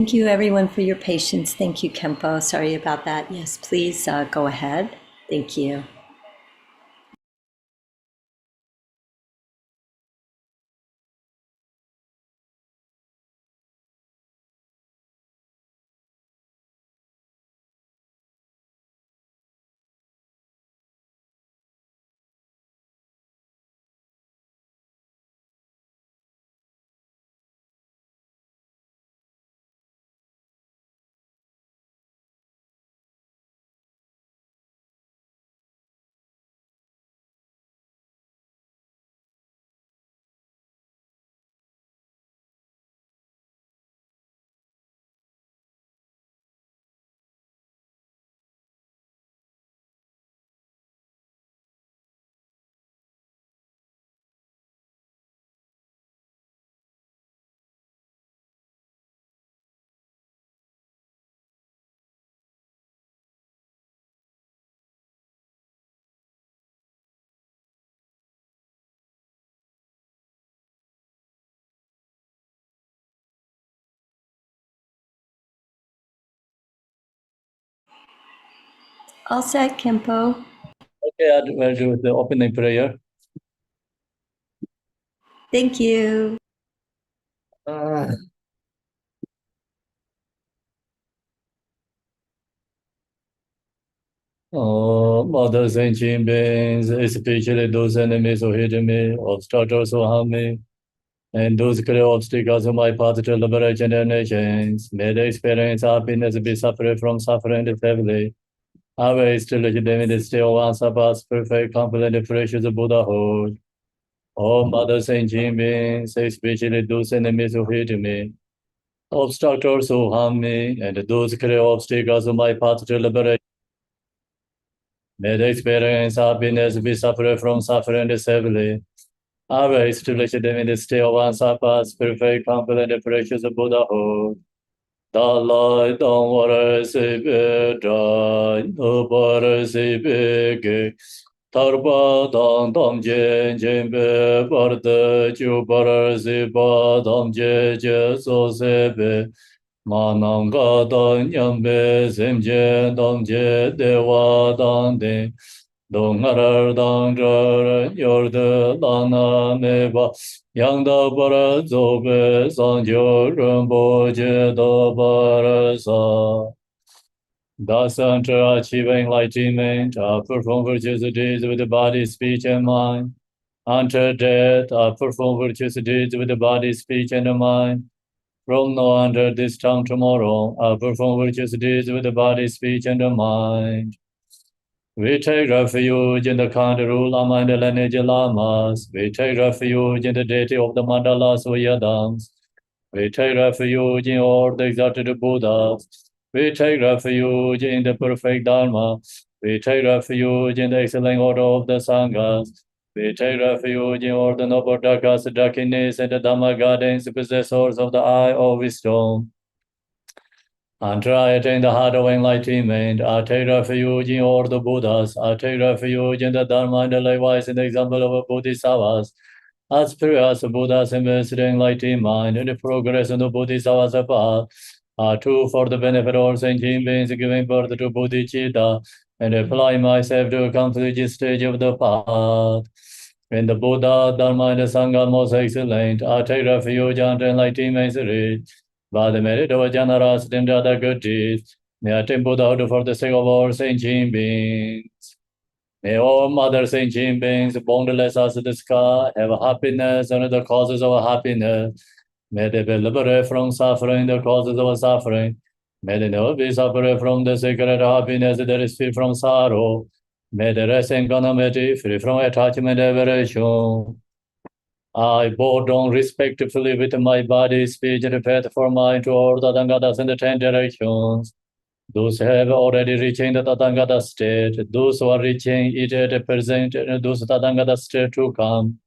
Thank you, everyone, for your patience. Thank you, Khenpo. Sorry about that. Yes, please go ahead. Thank you. All set, Khenpo. Okay, I'll do the opening prayer. Thank you. Mothers and beings, especially those enemies who hate me, obstructors who harm me, and those clear obstacles on my path to liberation and nations, may they experience happiness, be separate from suffering heavily. I will still legitimate still once past perfect, complete, precious Buddhahood. All mothers and beings, especially those enemies who hate me, obstructors who harm me, and those clear obstacles on my path to liberation. May they experience happiness, be separate from suffering heavily. I will establish them in the still once past perfect, complete, precious Buddhahood. The light on water se be dry, the water se be gay. Tarpa dang dang jen jen be bar de ju bar se ba dang je je so se be. Ma nang ga dang nyam be sem je dang je de wa dang de. Dong ar dang zhe yor de lang na me ba. Yang da bara zo be san jiu ren bo jie da bara sa. Thus, unto achieving enlightenment, I perform virtuous deeds with the body, speech, and mind. Unto death, I perform virtuous deeds with the body, speech, and the mind. From now under this time tomorrow, I perform virtuous deeds with the body, speech, and the mind. We take refuge in the kind rule Lama and the lineage Lamas. We take refuge in the deity of the mandalas Yadams. We take refuge in all the exalted Buddhas. We take refuge in the perfect Dharma. We take refuge in the excellent order of the Sanghas. We take refuge in all the noble Dakas, Dakinis, and the Dhamma gardens, possessors of the eye of wisdom. And try attain the heart of enlightenment. I take refuge in all the Buddhas. I take refuge in the Dharma and likewise in the example of Bodhisattvas. As previous Buddhas invested in enlightened mind and the progress of the Bodhisattva's path are true for the benefit of all sentient beings giving birth to Bodhicitta and apply myself to complete this stage of the path. When the Buddha, Dharma, and the Sangha most excellent, I take refuge and enlightenment reach. By the merit of generosity and other good deeds, may I attain Buddhahood for the sake of all sentient beings. May all mother sentient beings, boundless as the sky, have happiness and the causes of happiness. May they be liberated from suffering, the causes of suffering. May they never be separate from the sacred happiness that is free from sorrow. May they rest in equanimity, free from attachment and aversion. I bow down respectfully with my body, speech, and faith for mind to all the Tathagatas in the 10 directions. Those who have already reached the Tathagata state, those who are reaching it at the present, and those Tathagata state to come.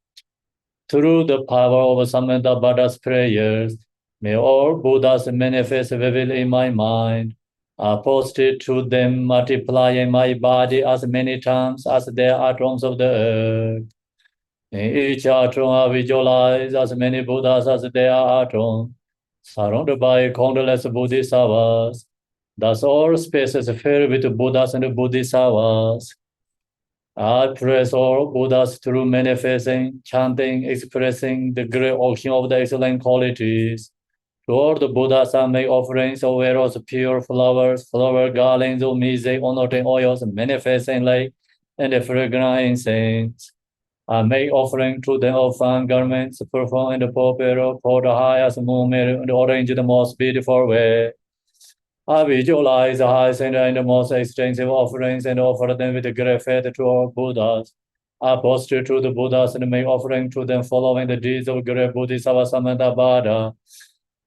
Through the power of Samanta Buddha's prayers, may all Buddhas manifest vividly in my mind. I post it to them, multiplying my body as many times as there are atoms of the earth. In each atom I visualize as many Buddhas as there are atoms. surrounded by countless bodhisattvas. Thus all space is filled with Buddhas and bodhisattvas. I praise all Buddhas through manifesting, chanting, expressing the great ocean of the excellent qualities. To all the Buddhas I make offerings of arrows, pure flowers, flower garlands of music, honoring oils, manifesting light, and the fragrant incense. I make offering to them of fine garments, perfume and purple, for the highest movement, and arrange the most beautiful way. I visualize the highest and the most extensive offerings and offer them with great faith to all Buddhas. I posture to the Buddhas and make offering to them following the deeds of great Bodhisattva Samantabhadra.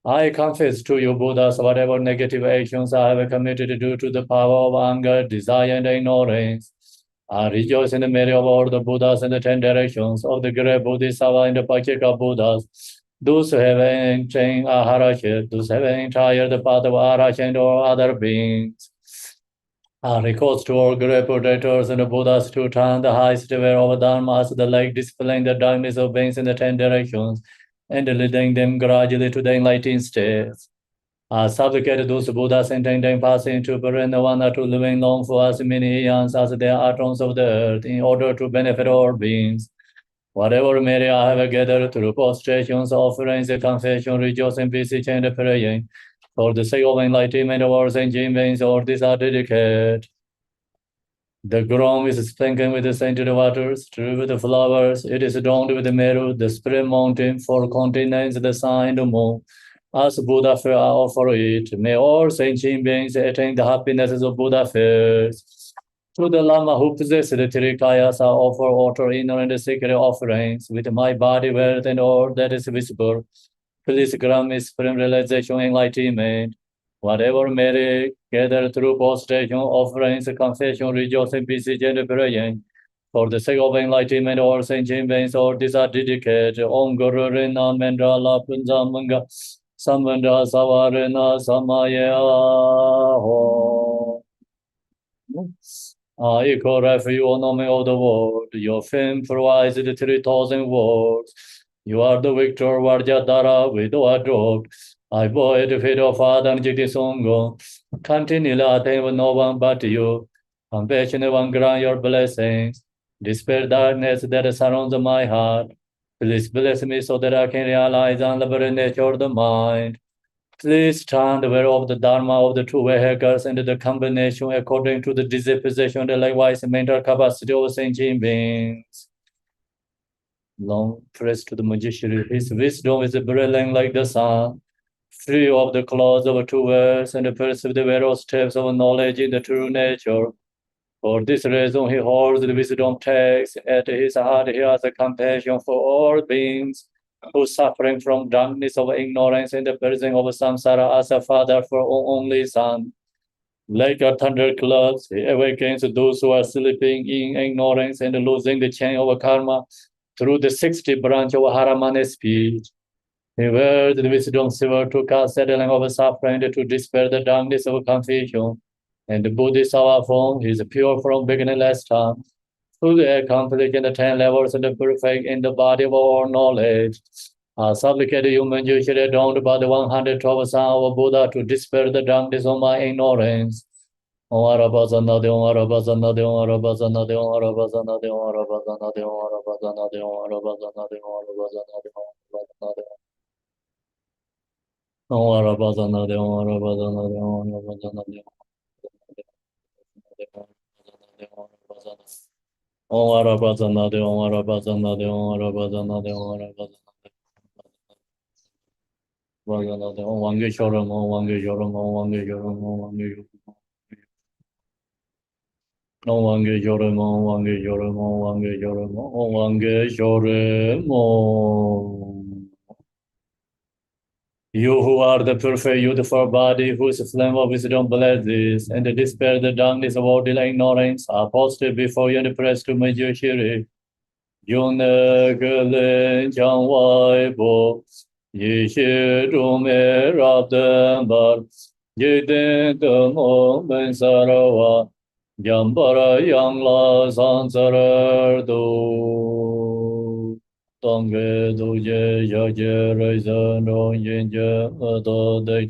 I confess to you, Buddhas, whatever negative actions I have committed due to the power of anger, desire, and ignorance. I rejoice in the merit of all the Buddhas and the 10 directions of the great Bodhisattva and the Pakika Buddhas. Those who have attained Aharashit, those who have entered the path of Arahat and all other beings. I request to all great protectors and the Buddhas to turn the highest way of Dharmas, the like dispelling the darkness of beings in the 10 directions, and leading them gradually to the enlightened states. I supplicate those Buddhas intending passing to Parinirvana to living long for as many eons as there are thrones of the earth, in order to benefit all beings. Whatever merit I have gathered through prostrations, offerings, confession, rejoicing, beseeching, and praying, for the sake of enlightenment of all sentient beings, all these are dedicated. The ground is sprinkled with the scented waters, strewn with the flowers. It is adorned with the Meru, the spring mountain, four continents, the sun and the moon. As Buddha fair, I offer it. May all sentient beings attain the happinesses of Buddha fairs. To the Lama who possesses the three kayas, I offer outer, inner, and secret offerings with my body, wealth, and all that is visible. Please grant me supreme realization and enlightenment. Whatever merit gathered through prostration, offerings, confession, rejoicing, beseech, and praying, for the sake of enlightenment, all sentient beings, all these are dedicated. Om Guru Rina Mendra Punjamanga Samvanda Savarena Samaya. I call for you, O name of the world. Your fame provides the 3,000 words. You are the victor, Vajradhara, widow dropped. I bow at the feet of Father Jiti Songo. Continually attain with no one but you. Compassionate one, grant your blessings. Dispel darkness that surrounds my heart. Please bless me so that I can realize and liberate nature of the mind. Please stand aware of the Dharma of the two vehicles and the combination according to the disposition and likewise mental capacity of sentient beings. Long praise to the magician. His wisdom is brilliant like the sun, free of the clouds of two worlds, and perceive the various steps of knowledge in the true nature. For this reason, he holds the wisdom text at his heart. He has a compassion for all beings who suffering from darkness of ignorance and the prison of samsara as a father for only son. Like a thunderclaps, he awakens those who are sleeping in ignorance and losing the chain of karma through the 60 branch of Haramana speech. He wears the wisdom silver to cast settling of suffering to dispel the darkness of confusion. And the Bodhisattva form is pure from beginningless time, fully accomplished in the 10 levels and perfect in the body of all knowledge. I supplicate human usually adorned by the 112 son of Buddha to dispel the darkness of my ignorance. Om Arabazana de Om Arabazana de Om Arabazana de Om Arabazana de Om Arabazana de Om Arabazana de Om Arabazana de Om Arabazana de Om Arabazana de Om Arabazana de Om Arabazana de Om Arabazana de Om Arabazana de Om Arabazana de Om Arabazana de Om Arabazana de Om Wange Shoram Om Wange Shoram Om Wange Shoram Om Wange Shoram Om Wange Shoram Om Wange Shoram Om Wange Shoram Om Wange Shoram Om. You who are the perfect youthful body, whose flame of wisdom blesses, and dispel the darkness of all ignorance, are posted before you and pressed to my judiciary. Yunegelen Janwaibo, Yishi Rume Rabdembar, Yidin Demo Bensarawa, Yambara Yangla Sansarar Do. 当给都结小结瑞生中阴结多的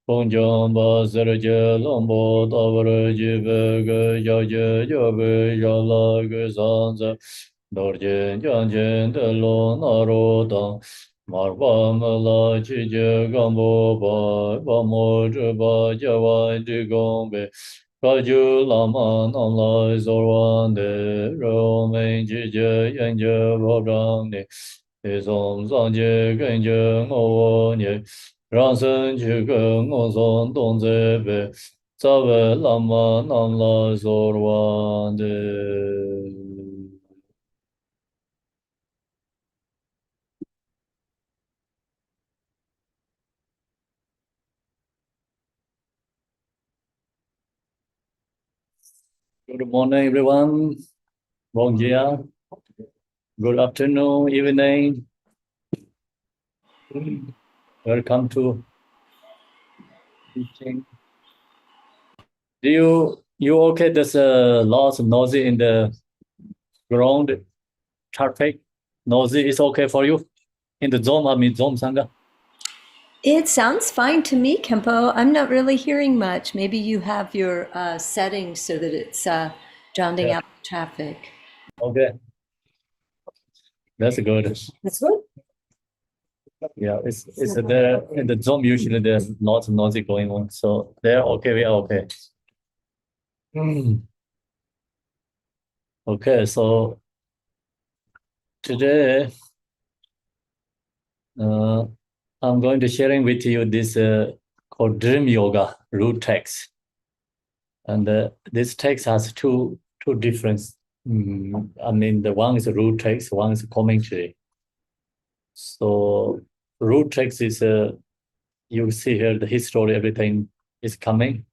风江巴斯的结浪波大波的结贝个小结小贝小拉个桑子多见将见的罗那罗当马巴马拉七结干波巴巴摩这巴加瓦的公贝高就拉玛南来索瓦的柔美姐姐眼睛波长的。一松上界根结我念，让生去根我松东在北，咱们拉玛南来索罗的。Good morning, everyone. Bon dia. Good afternoon, evening. Welcome to teaching. You okay? There's a lot of noise in the ground traffic. Noise is okay for you in the Zoom. I mean Zoom Sangha. It sounds fine to me, Kempo. I'm not really hearing much. Maybe you have your settings so that it's drowning Yeah. out the traffic. Okay, that's good. That's good. Yeah, it's there in the Zoom. Usually there's lots of noise going on, so they're okay. We are okay. Okay, so today I'm going to sharing with you this called Dream Yoga root text, and this text has two different. I mean, the one is a root text, one is a commentary. So root text is you see here the history, everything is coming.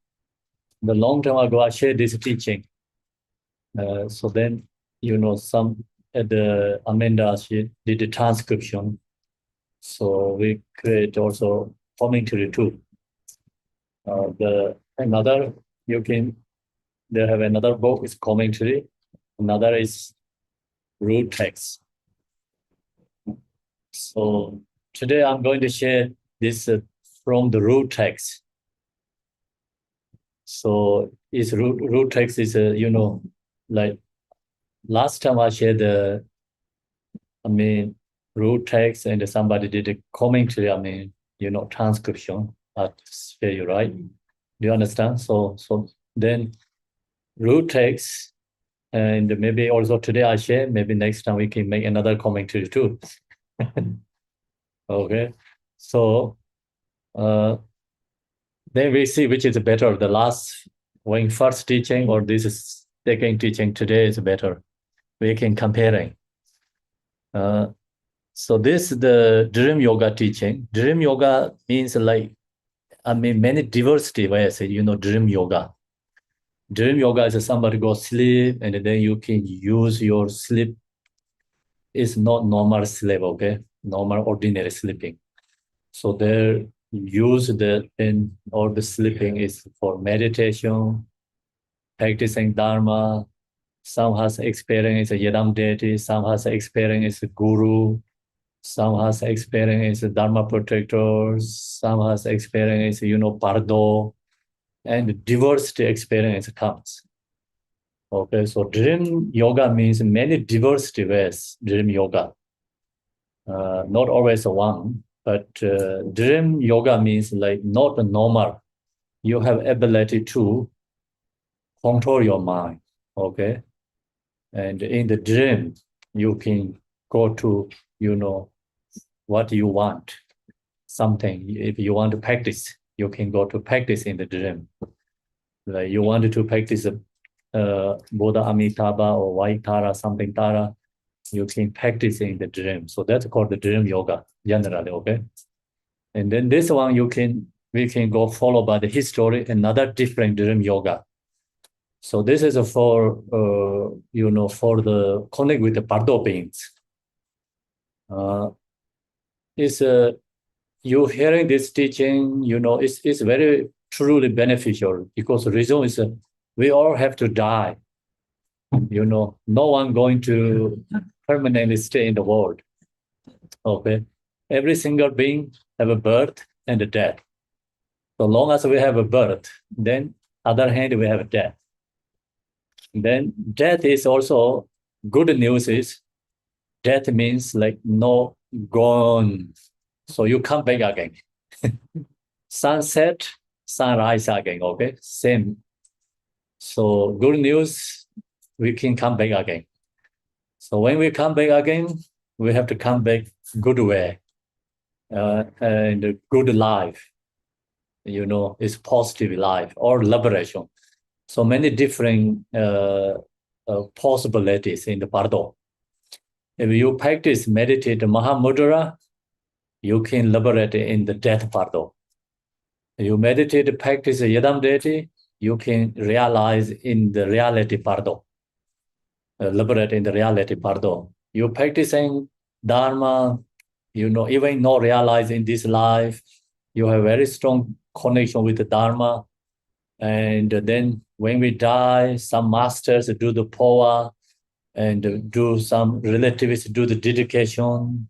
The long time ago, I shared this teaching. So then, some at the Amanda, she did the transcription. So we create also commentary too. They have another book is commentary. Another is root text. So today I'm going to share this from the root text. So is root text is like last time I shared root text and somebody did a commentary. Transcription. That's very right. Do you understand? So then root text, and maybe also today I share. Maybe next time we can make another commentary too. Okay. So then we see which is better. The last when first teaching or this is second teaching today is better. We can comparing. So this is the Dream Yoga teaching. Dream Yoga means many diversity ways, Dream Yoga. Dream Yoga is somebody go sleep and then you can use your sleep. It's not normal sleep, okay? Normal ordinary sleeping. So there use the sleeping is for meditation, practicing Dharma. Some has experience Yadam deity, some has experience Guru, some has experience Dharma protectors, some has experience, Pardo, and diversity experience comes. Okay, so Dream Yoga means many diversity ways, Dream Yoga. Not always one, but Dream Yoga means like not normal. You have ability to control your mind, okay? And in the dream, you can go to, what you want, something. If you want to practice, you can go to practice in the dream. Like you wanted to practice Buddha Amitabha or White Tara, something Tara, you can practice in the dream. So that's called the dream yoga, generally, okay? And then this one, we can go follow by the history, another different dream yoga. So this is for, for the connect with the Bardo beings. You hearing this teaching, it's very truly beneficial because the reason is we all have to die. No one going to permanently stay in the world. Okay, every single being have a birth and a death. So long as we have a birth, then other hand we have a death. Then death is also good news is death means like no gone. So you come back again. Sunset, sunrise again, okay? Same. So good news, we can come back again. So when we come back again, we have to come back good way and good life. It's positive life or liberation. So many different possibilities in the Bardo. If you practice meditate Mahamudra, you can liberate in the death Bardo. You meditate, practice Yadam deity, you can realize in the reality Bardo. Liberate in the reality Bardo. You practicing Dharma, even not realize in this life, you have very strong connection with the Dharma. And then when we die, some masters do the power and do some relatives do the dedication,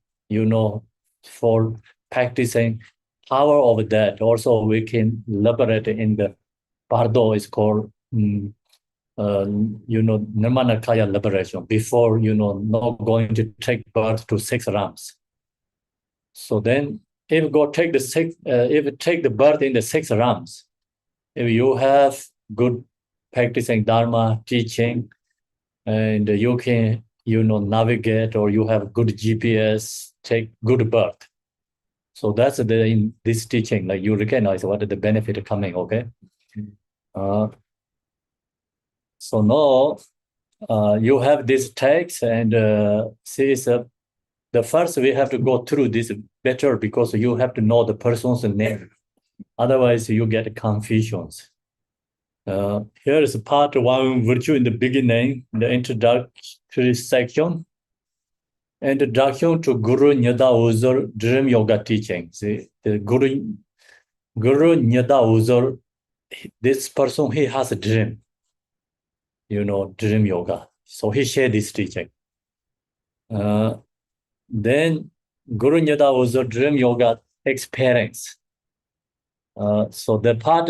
for practicing power of that. Also, we can liberate in the Bardo is called, Nirmanakaya liberation before, not going to take birth to 6 realms. So then if God take if take the birth in the 6 realms, if you have good practicing Dharma teaching, and you can, navigate, or you have good GPS, take good birth. So that's in this teaching, like you recognize what is the benefit coming, okay? So now you have this text, and see, the first we have to go through this better because you have to know the person's name. Otherwise, you get confusions. Here is part 1, virtue in the beginning, the introductory section. Introduction to Guru Nyada Uzur Dream Yoga teaching. See, the Guru Nyada Uzur, this person, he has a dream, dream yoga. So he shared this teaching. Then Guru Nyada Uzur Dream Yoga experience. So the part,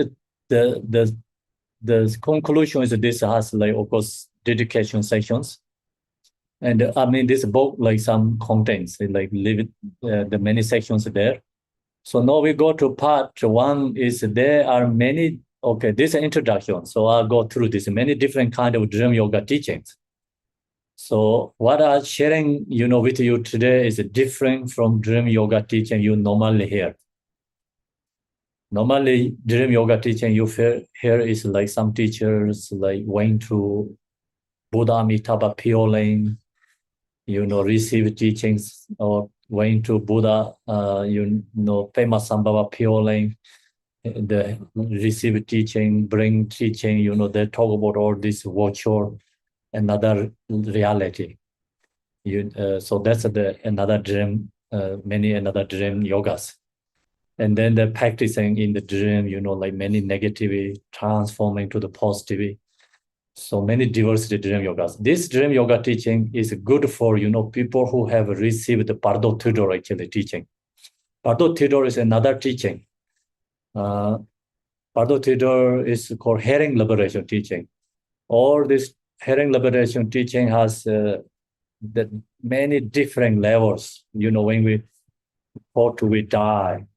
the conclusion is this has like, of course, dedication sections. And this book, like some contents, like leave the many sections there. So now we go to part 1 is there are many, okay, this is an introduction. So I'll go through this many different kind of dream yoga teachings. So what I'm sharing, with you today is different from dream yoga teaching you normally hear. Normally, dream yoga teaching you hear is like some teachers like went to Buddha Amitabha Pure Lane, receive teachings, or went to Buddha, Pema Sambhava Pure Lane, the receive teaching, bring teaching, they talk about all this virtual, another reality. So that's another dream, many another dream yogas. And then they're practicing in the dream, like many negativity transforming to the positivity. So many diversity dream yogas. This dream yoga teaching is good for, people who have received the Pardo Tudor actually teaching. Pardo Tudor is another teaching. Pardo Tudor is called hearing liberation teaching. All this hearing liberation teaching has the many different levels. When we die,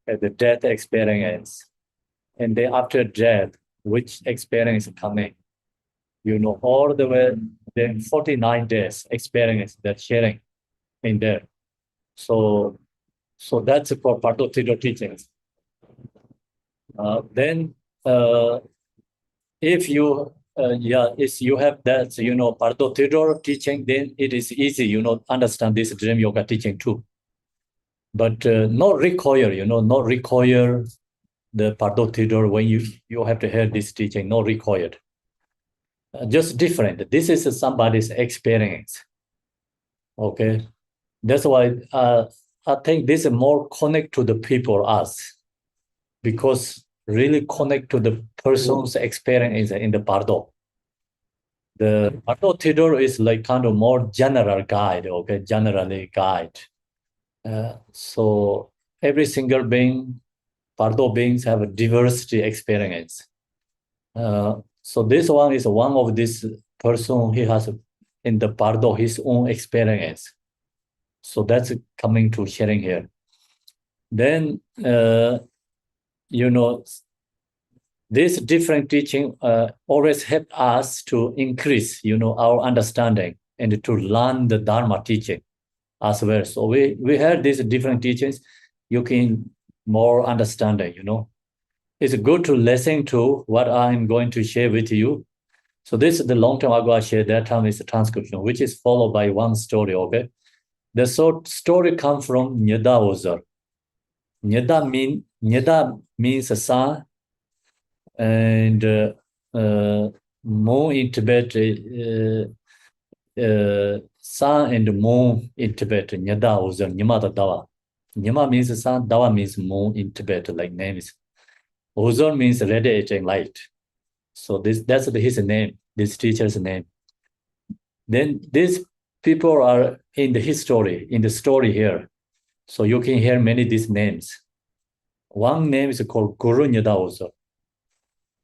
at the death experience, and then after death, which experience is coming, all the way, then 49 days experience that sharing in there. So that's for Pardo Tidor teachings. Then if you have that, Pardo Tidor teaching, then it is easy, understand this dream yoga teaching too. But not require, not require the Pardo Tidor when you have to hear this teaching, not required. Just different. This is somebody's experience. Okay, that's why I think this is more connect to the people, us, because really connect to the person's experience in the Pardo. The Pardo Tidor is like kind of more general guide, okay, generally guide. So every single being, Pardo beings have a diversity experience. So this one is one of this person, he has in the Pardo his own experience. So that's coming to sharing here. Then, you know, this different teaching always help us to increase, our understanding and to learn the Dharma teaching as well. So we heard these different teachings, you can more understanding, It's good to listen to what I'm going to share with you. So this is the long term ago I shared, that time is the transcription, which is followed by one story, okay? The story comes from Nyeda Ozer. Nyeda means a sun, and moon in Tibet, sun and moon in Tibet, Nyeda Ozer, Nyimata Dawa. Nyima means sun, Dawa means moon in Tibet, like names. Ozer means radiating light. So that's his name, this teacher's name. Then these people are in the story here. So you can hear many these names. One name is called Guru Nyada also.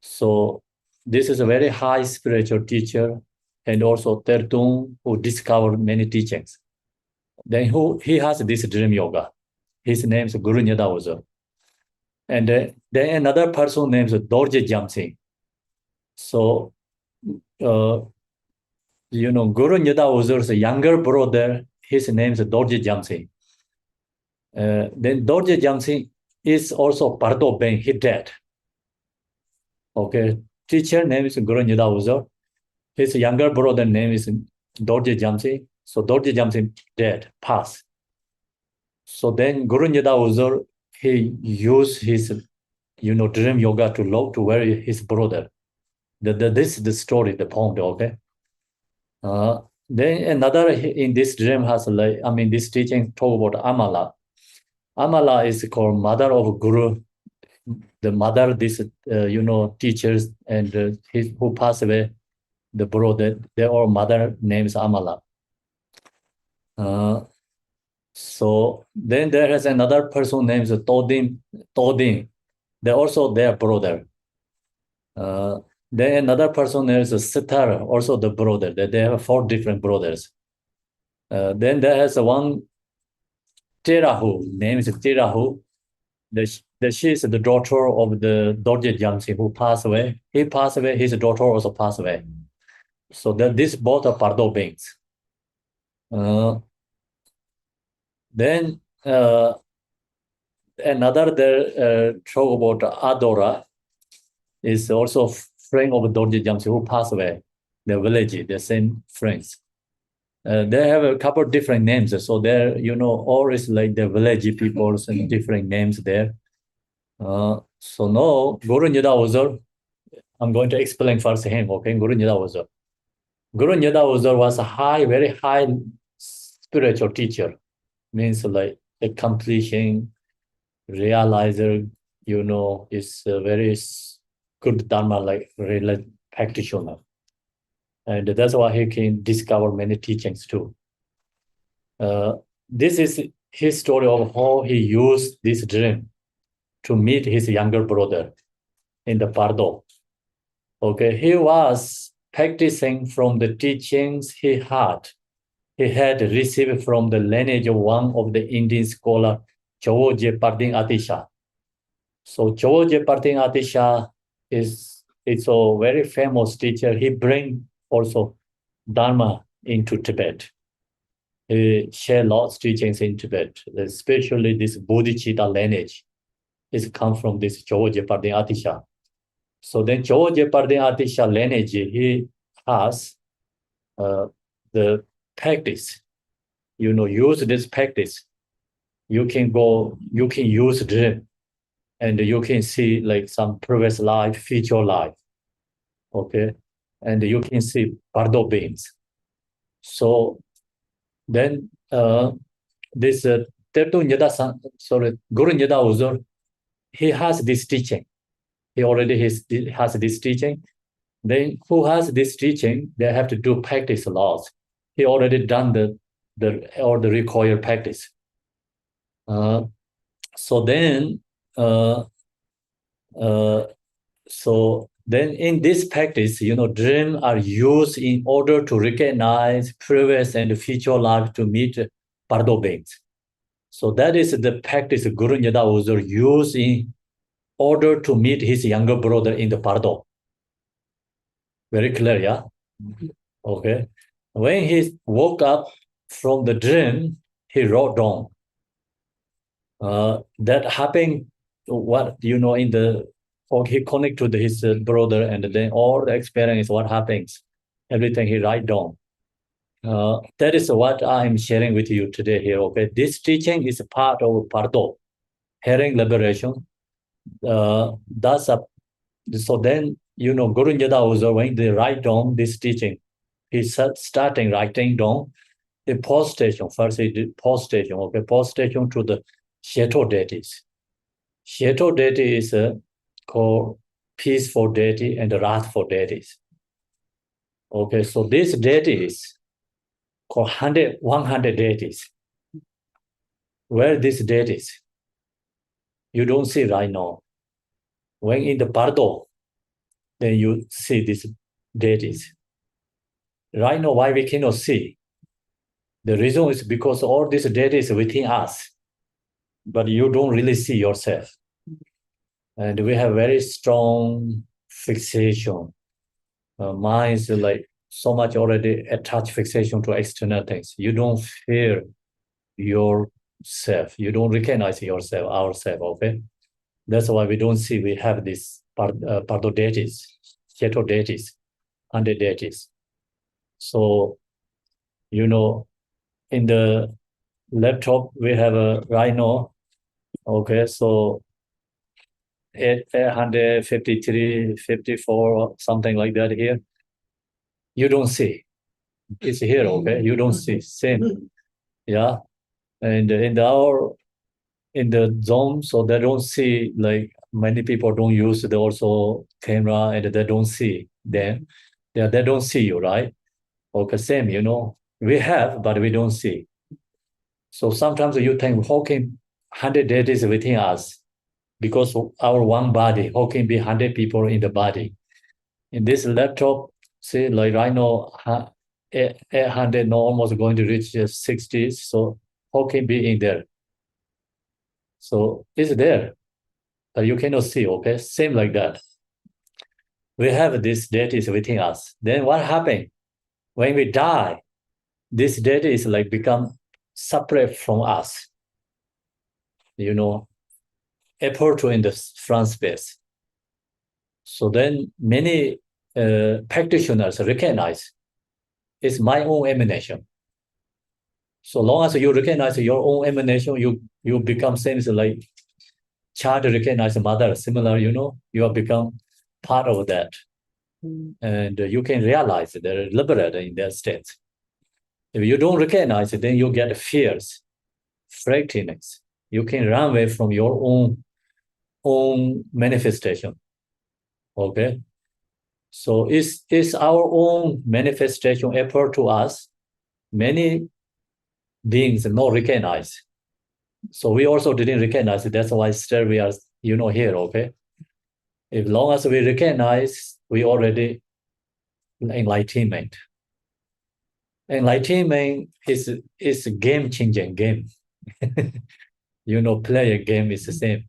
So this is a very high spiritual teacher and also Tertung who discovered many teachings. Then he has this dream yoga. His name is Guru Nyada also. And then another person named Dorje Jamsing. So, Guru Nyada Uzur's younger brother, his name is Dorje Jamsing. Then Dorje Jamsing is also Pardo Ben, he dead. Okay, teacher name is Guru Nyada Uzur. His younger brother name is Dorje Jamsing. So Dorje Jamsing dead, passed. So then Guru Nyada Uzur, he used his, dream yoga to bury his brother. This is the story, the poem, okay? Then another in this dream has this teaching talk about Amala. Amala is called mother of Guru, the mother this teachers and who passed away, the brother, their all mother names Amala. So then there is another person named Todin. They're also their brother. Then another person is Sitar, also the brother. They have 4 different brothers. Then there is one Terahu, name is Terahu. She is the daughter of the Dorje Jamsi who passed away. He passed away, his daughter also passed away. So these both are Pardo beings. Then another there talk about Adora is also friend of Dorje Jamsi who passed away. The village, the same friends. They have a couple of different names. So there, always like the village people and different names there. So now, Guru Nyada Uzur, I'm going to explain first him, okay? Guru Nyada Uzur. Guru Nyada Uzur was a very high spiritual teacher. Means like accomplishing, realizer, is a very good Dharma, like practitioner. And that's why he can discover many teachings too. This is his story of how he used this dream to meet his younger brother in the Pardo. Okay, he was practicing from the teachings he had received from the lineage of one of the Indian scholar, Choje Pardin Atisha. So Choje Pardin Atisha is a very famous teacher. He brings also Dharma into Tibet. He shared lots of teachings in Tibet, especially this Bodhicitta lineage. It comes from this Choje Pardin Atisha. So then Choje Pardin Atisha lineage, he has the practice, use this practice. You can use dream and you can see like some previous life, future life. Okay. And you can see Pardo beings. So then this Guru Nyada Uzur, he has this teaching. He already has this teaching. Then who has this teaching, they have to do practice laws. He already done the required practice. So then, uh, uh, so then in this practice, dreams are used in order to recognize previous and future life to meet Pardo beings. So that is the practice Guru Nyada was used in order to meet his younger brother in the Pardo. Very clear, yeah? Okay. When he woke up from the dream, he wrote down. That happened, what, in the, or he connect to his brother, and then all the experience, what happens, everything he write down. That is what I'm sharing with you today here, okay? This teaching is a part of Pardo, hearing liberation. So then, Guru Nyada also, when they write down this teaching, he's starting writing down the post station. First, he did post station, okay? Post station to the Shadow deities. Shadow deity is called peaceful deity and wrathful deities. Okay, so these deities called 100 deities. Where these deities? You don't see right now. When in the Pardo, then you see these deities. Right now, why we cannot see? The reason is because all these deities within us, but you don't really see yourself. And we have very strong fixation. Mind is like so much already attached fixation to external things. You don't feel yourself. You don't recognize yourself, ourself, okay? That's why we don't see we have this Pardo deities, Shadow deities, 100 deities. So, in the laptop, we have a rhino, okay? So 853, 54, something like that here. You don't see. It's here, okay? You don't see. Same. Yeah. And in the zone, so they don't see, like many people don't use the also camera, and they don't see them. They don't see you, right? Okay, same, we have, but we don't see. So sometimes you think, how can 100 deities within us? Because our one body, how can be 100 people in the body? In this laptop, see, like right now, 800, now almost going to reach 60. So how can be in there? So it's there, but you cannot see, okay? Same like that. We have this deities within us. Then what happened? When we die, this deity is like become separate from us. Apart in the front space. So then many practitioners recognize it's my own emanation. So long as you recognize your own emanation, you become same like child recognize mother, similar, you have become part of that. And you can realize they're liberated in that state. If you don't recognize it, then you get fears, frightenings. You can run away from your own manifestation. Okay? So it's our own manifestation effort to us. Many beings not recognize. So we also didn't recognize it. That's why still we are, here, okay? As long as we recognize, we already enlightenment. Enlightenment is a game-changing game. Play a game is the same.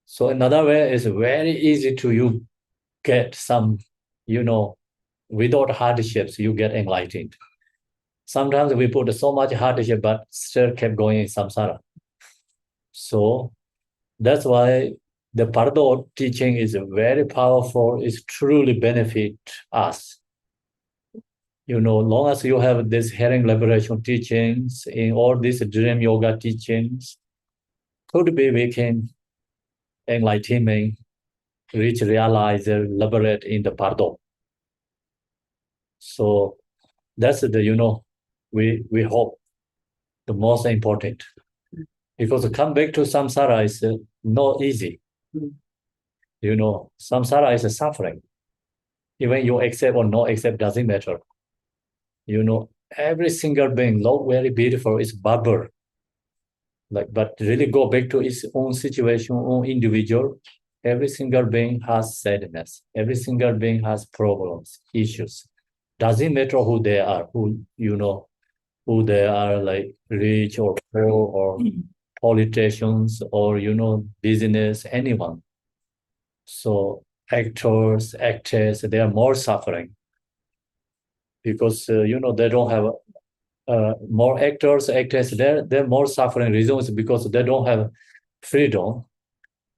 So another way is very easy to you get some, without hardships, you get enlightened. Sometimes we put so much hardship, but still kept going in samsara. So that's why the Pardo teaching is very powerful. It truly benefit us. Long as you have this hearing liberation teachings, in all these dream yoga teachings, could be we can enlightenment, reach, realize, liberate in the Pardo. So that's we hope the most important. Because to come back to samsara is not easy. Samsara is a suffering. Even you accept or not accept doesn't matter. Every single being, look very beautiful, is bubble. but really go back to its own situation, own individual. Every single being has sadness. Every single being has problems, issues. Doesn't matter who they are, who they are, like rich or poor or politicians or business, anyone. So actors, actors, they are more suffering because they don't have more actors, actors. They're more suffering. Reasons because they don't have freedom.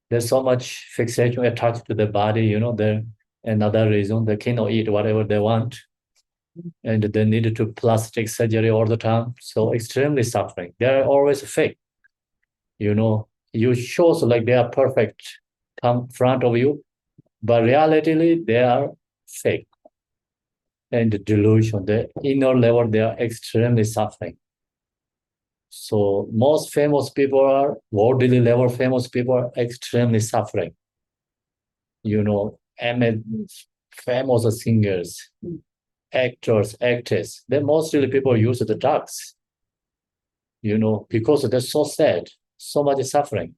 There's so much fixation attached to the body. There another reason they cannot eat whatever they want, and they need to plastic surgery all the time. So extremely suffering. They're always fake. You shows like they are perfect come front of you, but reality they are fake and delusion. The inner level they are extremely suffering. So most famous people are worldly level famous people are extremely suffering. Famous singers, actors, actors. They mostly people use the drugs. Because they're so sad, so much suffering.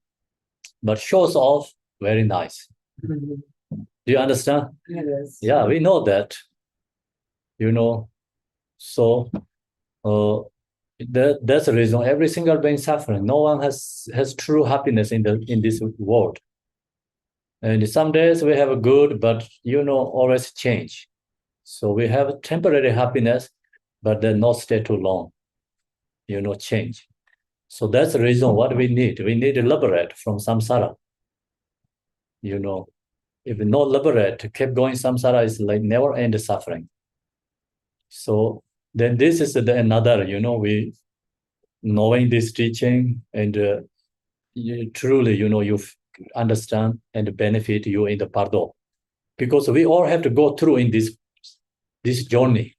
But shows off very nice. Do you understand? Yes. Yeah, we know that. So that's the reason every single being suffering. No one has true happiness in this world. And some days we have a good, but always change. So we have temporary happiness, but then not stay too long. Change. So that's the reason what we need. We need to liberate from samsara. If we not liberate, keep going samsara is like never end suffering. So then this is another, we knowing this teaching and truly, you understand and benefit you in the pardon. Because we all have to go through in this journey.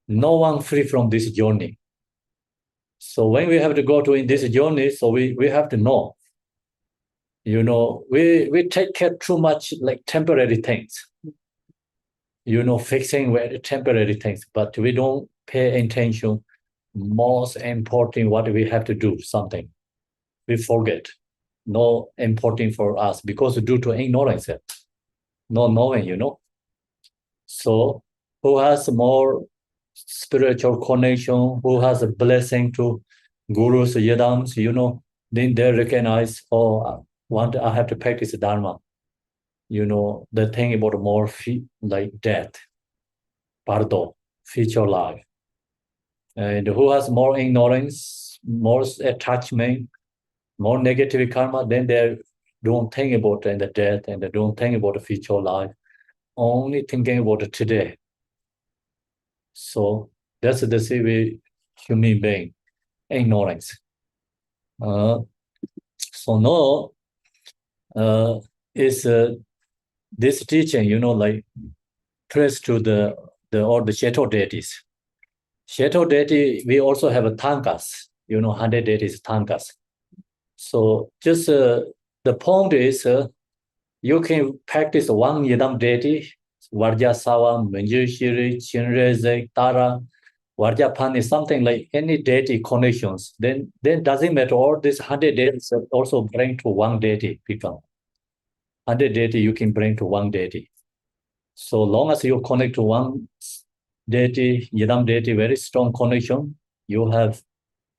No one free from this journey. So when we have to go to in this journey, so we have to know, we take care too much like temporary things, fixing very temporary things, but we don't pay attention. Most important, what we have to do something, we forget. No important for us because due to ignorance, not knowing, So who has more spiritual connection, who has a blessing to gurus, yadams, then they recognize, oh, I have to practice Dharma. The thing about more like death, pardo, future life. And who has more ignorance, more attachment, more negative karma, then they don't think about the death and they don't think about the future life, only thinking about today. So that's the civil human being, ignorance. So no, is this teaching, like praise to all the shadow deities. Shadow deity, we also have a tankas, 100 deities tankas. So just the point is you can practice one yidam deity, Varja Sawa, Manjushiri, Chinreze, Tara, Varjapani, something like any deity connections. Then doesn't matter. All these 100 deities also bring to one deity become. 100 deity you can bring to one deity. So long as you connect to one deity, yidam deity, very strong connection, you have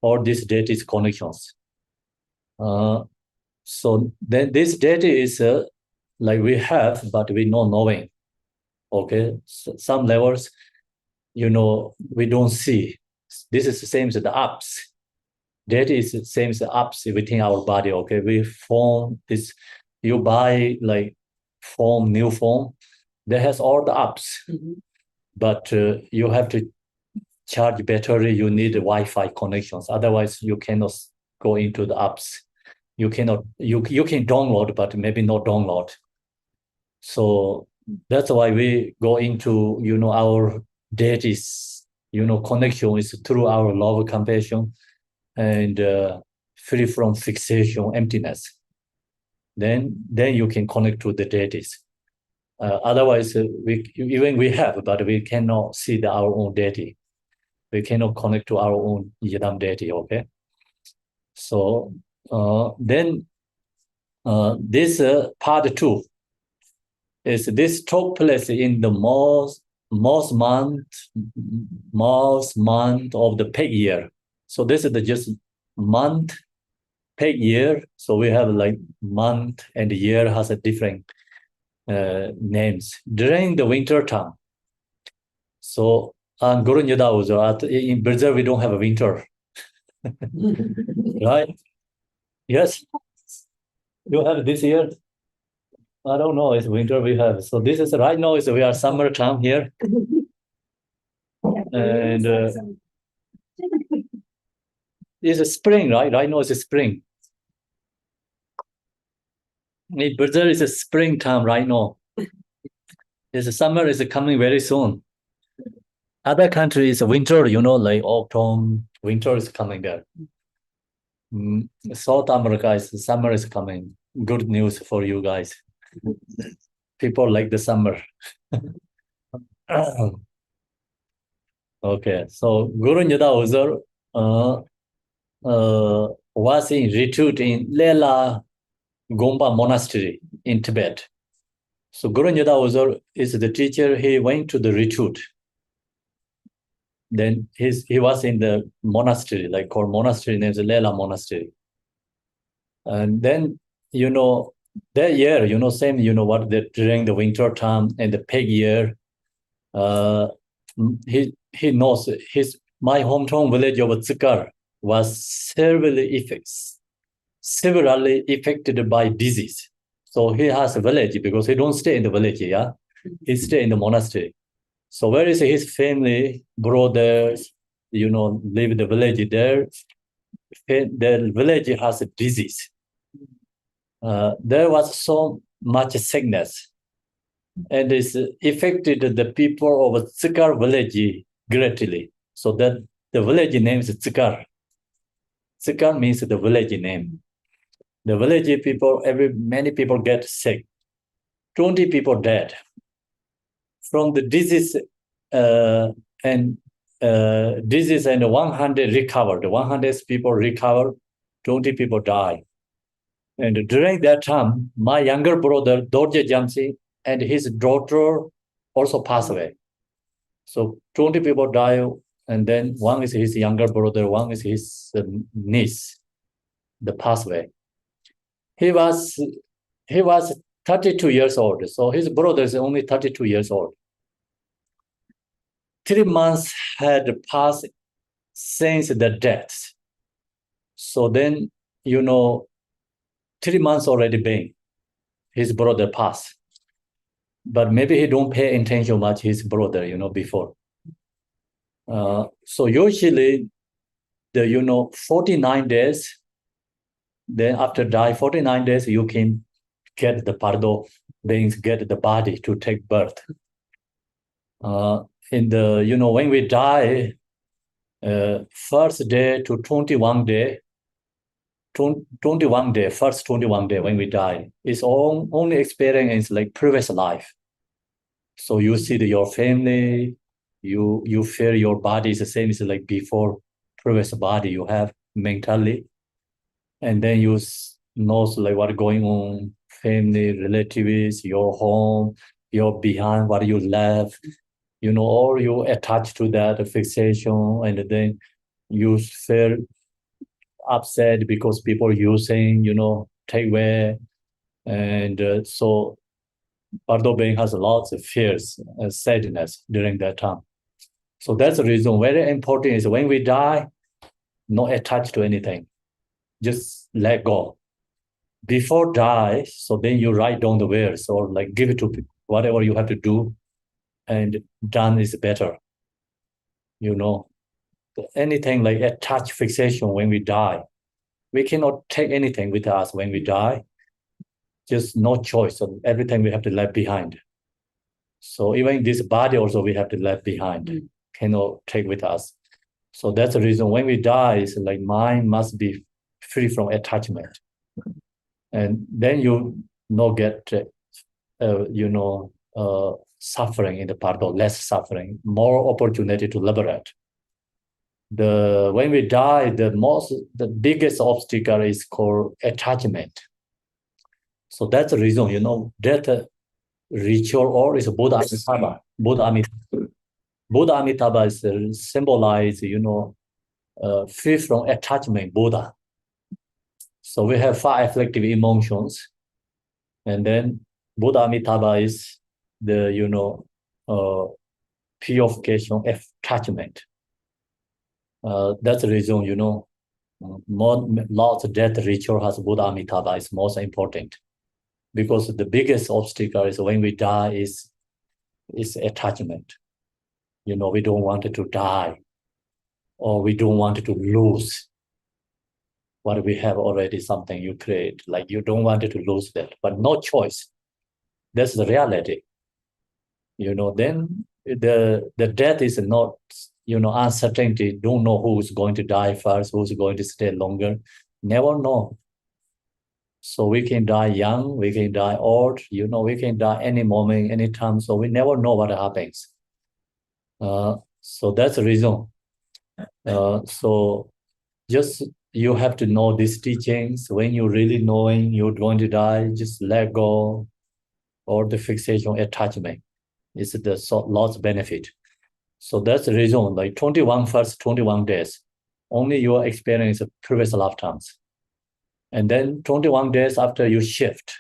all these deities connections. So then this deity is like we have, but we not knowing. Okay, so some levels, we don't see. This is the same as the ups. Deity is the same as the ups within our body. Okay, we form this. You buy like form, new form, that has all the ups, but you have to charge battery. You need Wi-Fi connections. Otherwise, you cannot go into the apps. You cannot. You can download, but maybe not download. So that's why we go into our deities. Connection is through our love, compassion, and free from fixation, emptiness. Then you can connect to the deities. Otherwise, we have, but we cannot see our own deity. We cannot connect to our own yidam deity. Okay. So then this part 2 is this took place in the most month of the peg year. So this is the just month peg year. So we have like month and year has a different names during the winter time. So Guru Nyada also in Brazil we don't have a winter, right? Yes, you have this year. I don't know. It's winter we have. So this is right now. Is we are summertime here, and it's a spring, right? Right now it's a spring. In Brazil, it's a springtime right now. It's a summer is coming very soon. Other countries, winter, like autumn, winter is coming there. South America is summer is coming. Good news for you guys. People like the summer. Okay, so Guru Nyada Uzur was in retreat in Lela Gompa Monastery in Tibet. So Guru Nyada Uzur is the teacher. He went to the retreat. Then he was in the monastery, like called monastery named Lela Monastery. And then, that year, same, what, during the winter time and the peg year, he knows my hometown village of Tsikar was severely affected by disease. So he has a village because he don't stay in the village, yeah? He stay in the monastery. So where is his family, brothers, live in the village there? The village has a disease. There was so much sickness, and it affected the people of Tsikar village greatly. So that the village name is Tsikar. Tsikar means the village name. The village people, many people get sick. 20 people died from the disease, and 100 recovered. 100 people recovered, 20 people died. And during that time, my younger brother, Dorje Jamsi, and his daughter also passed away. So 20 people died, and then one is his younger brother, one is his niece, the passed away. He was 32 years old. So his brother is only 32 years old. 3 months had passed since the death. So then, 3 months already been, his brother passed. But maybe he don't pay attention much, his brother, before. So usually, 49 days, then after die, 49 days, you can get the pardo, beings get the body to take birth. In the, when we die, first day to 21 day, 21 day, first 21 day when we die, is only experience like previous life. So you see your family, you feel your body is the same as like before previous body you have mentally, and then you know like what going on, family, relatives, your home, your behind, what you left, or you attach to that fixation, and then you feel upset because people using, take away, and so Bardo being has lots of fears and sadness during that time. So that's the reason very important is when we die, not attached to anything, just let go. Before die, so then you write down the words or like give it to people, whatever you have to do, and done is better. Anything like attach fixation when we die, we cannot take anything with us when we die. Just no choice. So everything we have to leave behind. So even this body also we have to leave behind, cannot take with us. So that's the reason when we die, is like mind must be free from attachment, and then you not get suffering in the part of less suffering, more opportunity to liberate. when we die, the biggest obstacle is called attachment. So that's the reason, that ritual or is Buddha Amitabha. Buddha Amitabha is symbolize, free from attachment, Buddha. So we have 5 afflictive emotions, and then Buddha Amitabha is the purification of attachment. That's the reason, lots of death ritual has Buddha Amitabha is most important, because the biggest obstacle is when we die is attachment. We don't want it to die, or we don't want it to lose what we have already, something you create. Like you don't want it to lose that, but no choice. That's the reality. Then the death is not, uncertainty. Don't know who's going to die first, who's going to stay longer. Never know. So we can die young, we can die old, we can die any moment, any time. So we never know what happens. So that's the reason. So just you have to know these teachings. When you really knowing you're going to die, just let go, or the fixation attachment is the lost benefit. So that's the reason, like 21 days, only your experience of previous lifetimes. And then 21 days after you shift,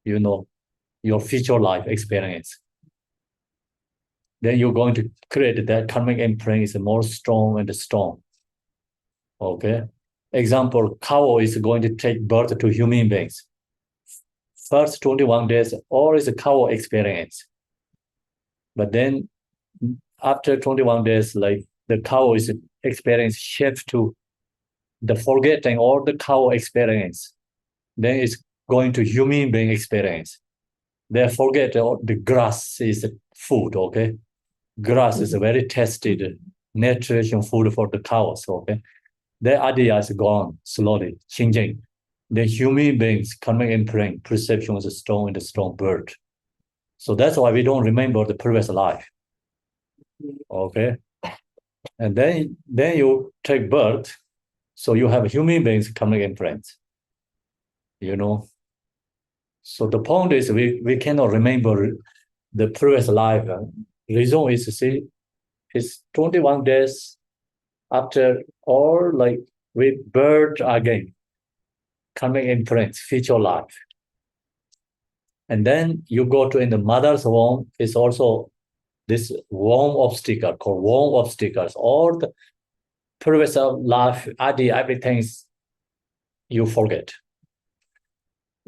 your future life experience. Then you're going to create that karmic imprint is more strong and strong. Okay. Example, cow is going to take birth to human beings. First 21 days, all is a cow experience. But then after 21 days, like the cow is experience shift to the forgetting all the cow experience. Then it's going to human being experience. They forget the grass is food, okay? Grass is a very tested nutrition food for the cows, okay? Their idea is gone, slowly changing. The human beings coming in praying, perception is strong and a strong bird. So that's why we don't remember the previous life. Okay. And then you take birth, so you have human beings coming in friends. So the point is we cannot remember the previous life. Reason is, see, it's 21 days after, or like we birth again, coming in friends, future life. And then you go to in the mother's womb, is also this womb obstacle called womb obstacles. All the previous life idea, everything you forget.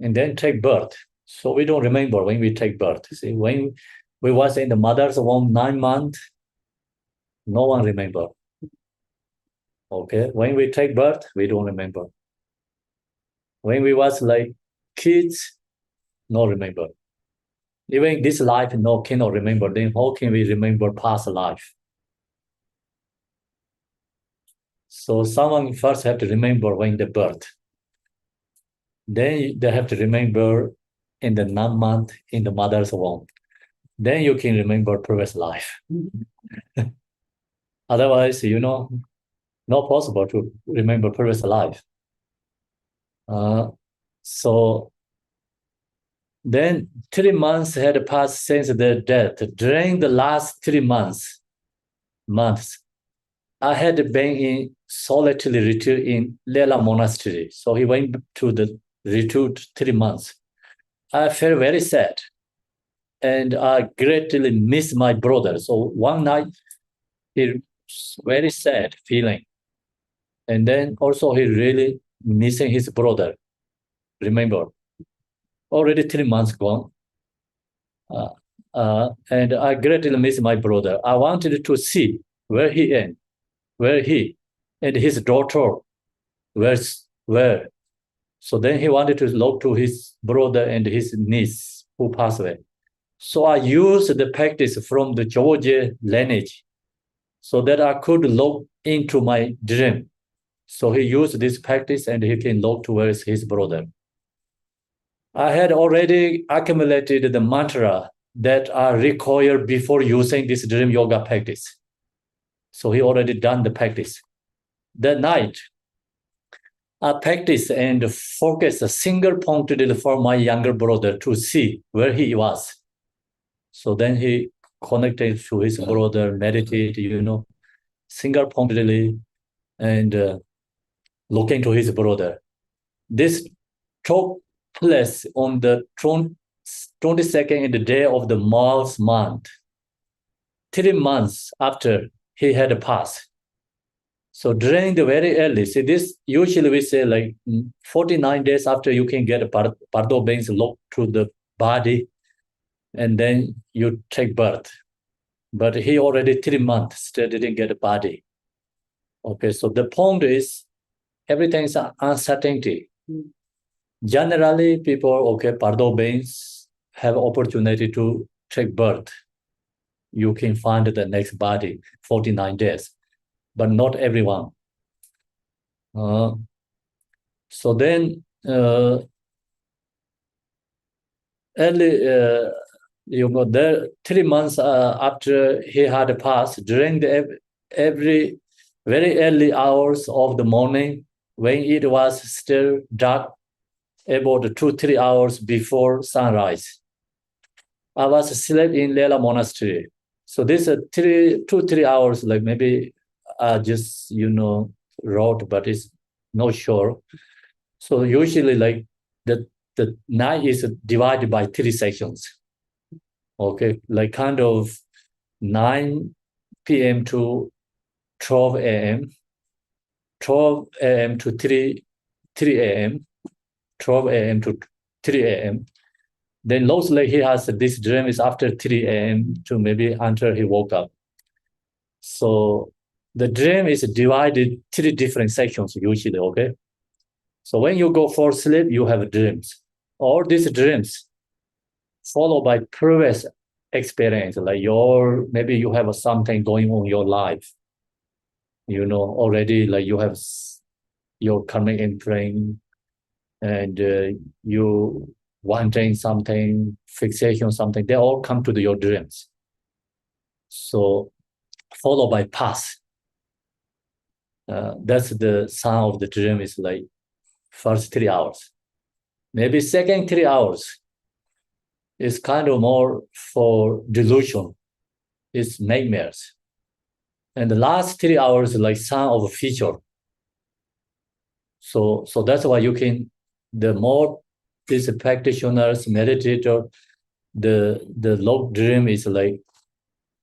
And then take birth. So we don't remember when we take birth. See, when we was in the mother's womb 9 months, no one remember. Okay, when we take birth, we don't remember. When we was like kids, no remember. Even this life, no cannot remember. Then how can we remember past life? So someone first have to remember when the birth. Then they have to remember in the 9 month in the mother's womb. Then you can remember previous life. Otherwise, not possible to remember previous life. So then 3 months had passed since their death. During the last 3 months, I had been in solitary retreat in Lela Monastery. So he went to the retreat 3 months. I felt very sad, and I greatly miss my brother. So one night, he very sad feeling. And then also he really missing his brother. Remember, already 3 months gone. And I greatly miss my brother. I wanted to see where he and his daughter where. So then he wanted to look to his brother and his niece who passed away. So I used the practice from the George lineage so that I could look into my dream. So he used this practice and he can look towards his brother. I had already accumulated the mantra that I require before using this dream yoga practice. So he already done the practice. That night, I practiced and focused a single point for my younger brother to see where he was. So then he connected to his brother, meditate, single pointedly, and looking to his brother. This took place on the 22nd day of the March month, 3 months after he had passed. So during the very early, see this, usually we say like 49 days after you can get a Pardo veins locked through the body, and then you take birth. But he already 3 months still didn't get a body. Okay, so the point is everything's uncertainty. Generally, people, Pardo veins have opportunity to take birth. You can find the next body 49 days, but not everyone. So then early, there 3 months after he had passed, during the every very early hours of the morning, when it was still dark, about 2-3 hours before sunrise, I was asleep in Lela Monastery. So this 2-3 hours, like maybe just wrote, but it's not sure. So usually, like the night is divided by 3 sections. Okay, like kind of 9 p.m. to 12 a.m., 12 a.m. to 3 a.m., 12 a.m. to 3 a.m. Then mostly he has this dream is after 3 a.m. to maybe until he woke up. So the dream is divided 3 different sections usually, okay? So when you go for sleep, you have dreams. All these dreams followed by previous experience, like maybe you have something going on in your life, already, like you have your karmic imprint, and you wanting something, fixation, something, they all come to your dreams. So followed by past. That's the sound of the dream is like first 3 hours. Maybe second 3 hours is kind of more for delusion. It's nightmares. And the last 3 hours is like sound of a feature. So that's why the more these practitioners, meditator, the long dream is like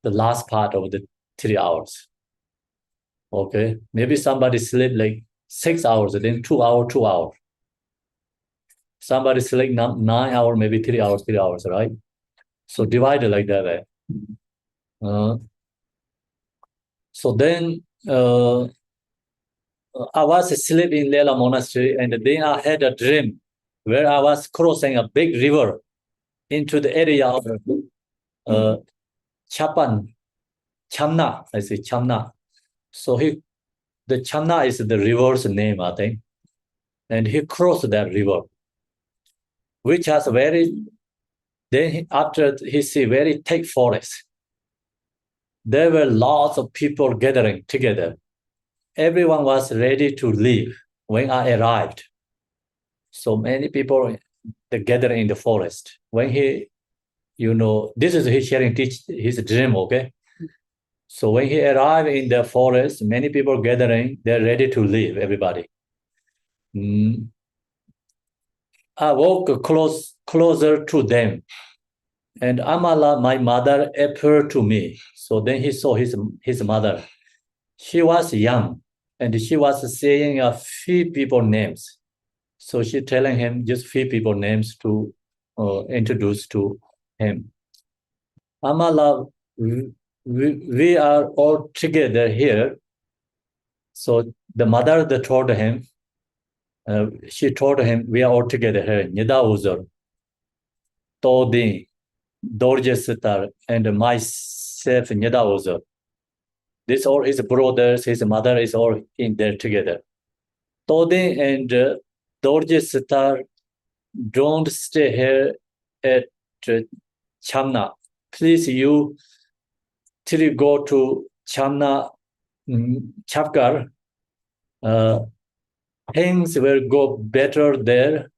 the last part of the 3 hours. Okay, maybe somebody sleep like 6 hours, then 2 hours, 2 hours. Somebody sleep 9 hours, maybe 3 hours, 3 hours, right? So divided like that way. So then I was asleep in Lela Monastery, and then I had a dream where I was crossing a big river into the area of Chamna. I say Chamna. So the Chamna is the river's name, I think. And he crossed that river, which has after he see very thick forest. There were lots of people gathering together. Everyone was ready to leave when I arrived. So many people they gather in the forest. When this is he sharing his dream, okay? So when he arrived in the forest, many people gathering, they're ready to leave, everybody. I walked closer to them. And Amala, my mother, appeared to me. So then he saw his mother. She was young, and she was saying a few people names. So she telling him just few people names to introduce to him. Amala, we are all together here. So the mother told him, she told him, we are all together here. Nida Uzor, Todin, Dorje Sitar, and myself, Nida Uzor. This all his brothers, his mother is all in there together. Todin and Dorje Sitar, don't stay here at Chamna. Please, you till you go to Chamna chapter, things will go better there.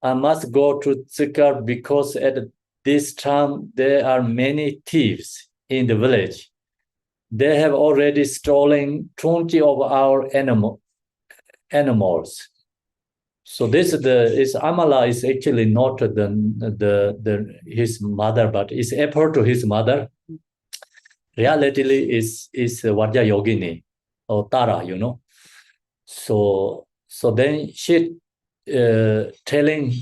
I must go to Tsikar because at this time there are many thieves in the village. They have already stolen 20 of our animals. So this is Amala is actually not the his mother, but it's effort to his mother. Reality is Vajra Yogini or Tara, So then she telling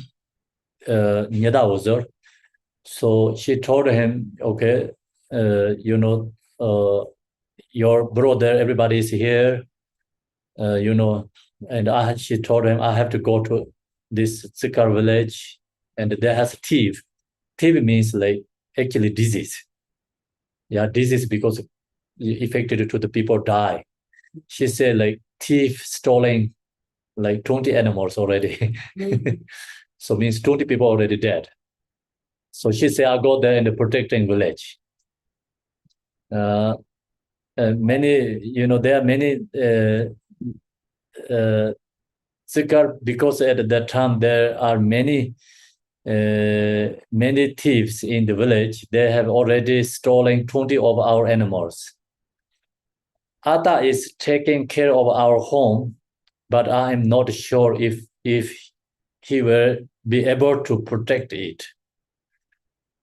Nyada. So she told him, okay, your brother, everybody is here, and she told him, I have to go to this Tsikar village, and there has thief. Thief means like actually disease. Yeah, disease because affected to the people die. She said like thief stealing like 20 animals already. So means 20 people already dead. So she said, I'll go there in the protecting village. There are many Zikar, because at that time there are many thieves in the village. They have already stolen 20 of our animals. Atta is taking care of our home, but I am not sure if he will be able to protect it.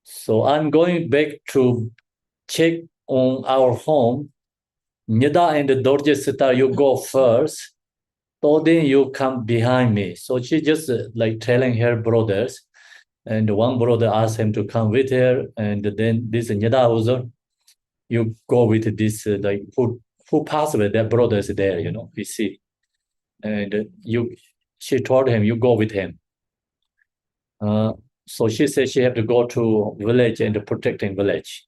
So I'm going back to check on our home. Nida and Dorje Sita, you go first. Then you come behind me. So she just like telling her brothers, and one brother asked him to come with her, and then this Nida Uzer, you go with this like who passed away, their brothers there, we see, and she told him you go with him. So she said she had to go to village and protecting village.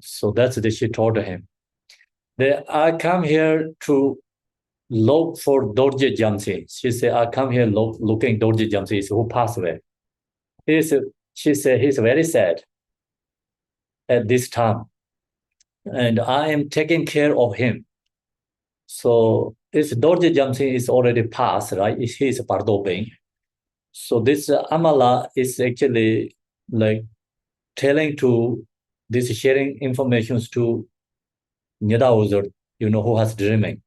So that's what she told him. I come here to look for Dorje Jamsi. She said, I come here looking Dorje Jamsi who passed away. She said he's very sad at this time. And I am taking care of him. So this Dorje Jamsi is already passed, right? He is Pardo Beng. So this Amala is actually like telling to this sharing information to Nyada Uzur, who has dreaming.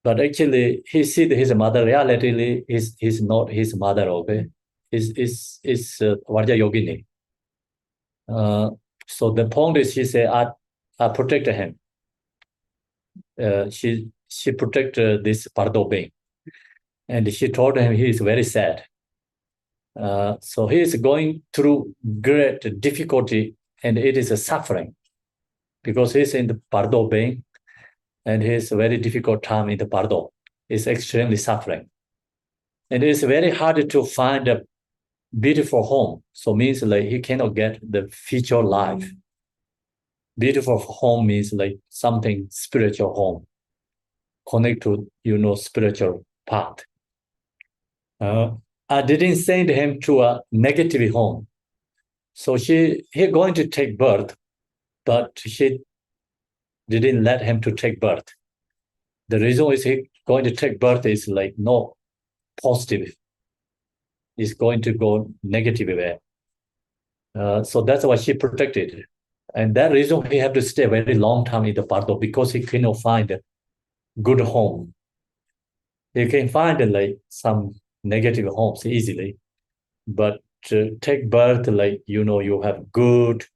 But actually, he see his mother. Reality he's not his mother. Okay, is Varja Yogini. So the point is, she say, I protected him. She protected this Pardo being, and she told him he is very sad. So he is going through great difficulty, and it is a suffering because he's in the Pardo being, and he's a very difficult time in the Pardo. It's extremely suffering. And it's very hard to find a beautiful home. So means like he cannot get the future life. Beautiful home means like something spiritual home. Connect to, spiritual path. I didn't send him to a negative home. So he going to take birth, but she didn't let him to take birth. The reason is he going to take birth is like no positive. Is going to go negative way. So that's why she protected. And that reason he have to stay a very long time in the Pardo because he cannot find a good home. He can find like some negative homes easily, but to take birth like you have good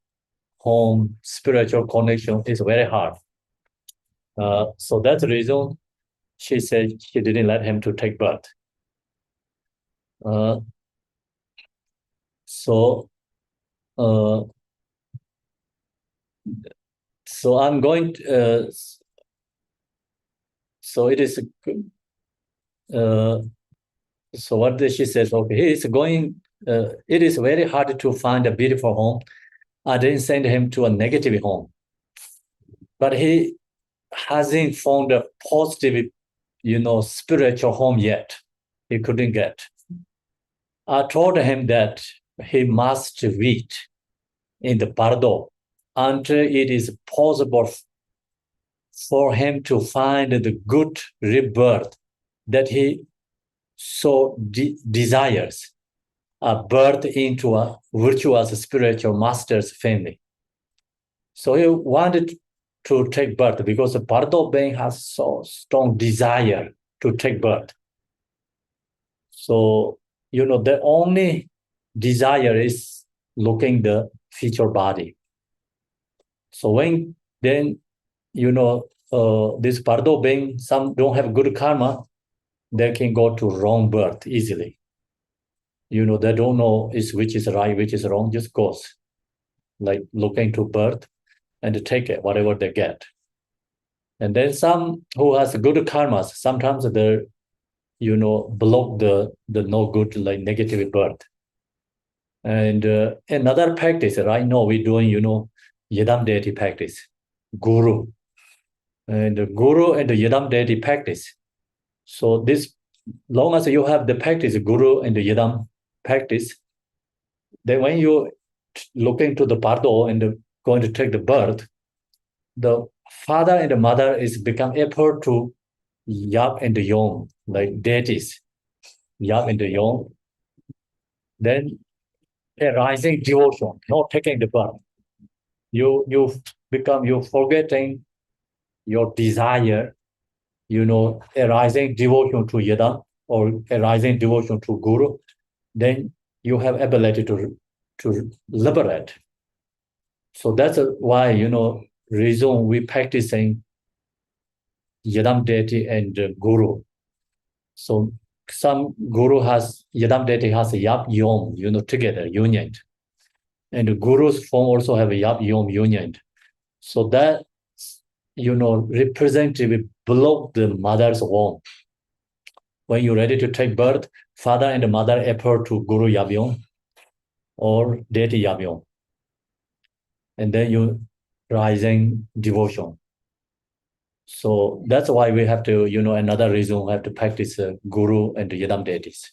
home, spiritual connection is very hard. So that's the reason she said she didn't let him to take birth. So I'm going to, so it is so what she says, okay, he is going, it is very hard to find a beautiful home. I didn't send him to a negative home, but he hasn't found a positive, spiritual home yet. He couldn't get. I told him that he must wait in the Pardo until it is possible for him to find the good rebirth that he so desires, a birth into a virtuous spiritual master's family. So he wanted to take birth because the Pardo being has so strong desire to take birth. So, the only desire is looking the future body. So when then, this Pardo being, some don't have good karma, they can go to wrong birth easily. They don't know which is right, which is wrong, just goes. Like looking to birth and take it, whatever they get. And then some who has good karmas, sometimes they, block the no good, like negative birth. And another practice, right now we're doing, Yidam deity practice, Guru. And the Guru and the Yidam deity practice. So this, long as you have the practice, Guru and the Yidam practice, then when you look into the Pardo and going to take the birth, the father and the mother is become equal to Yap and the Yom, like deities, Yap and the Yom. Then a rising devotion, not taking the birth. You forgetting your desire, a rising devotion to Yidam or a rising devotion to Guru, then you have ability to liberate. So that's why, reason we practicing Yidam deity and Guru. So some Guru has, Yidam deity has a Yap Yom, together, union. And the Guru's form also have a Yap Yom union. So that, representative below the mother's womb. When you're ready to take birth, father and mother appear to Guru Yap Yom or deity Yap Yom. And then you rising devotion. So that's why we have to, another reason we have to practice Guru and the Yidam deities.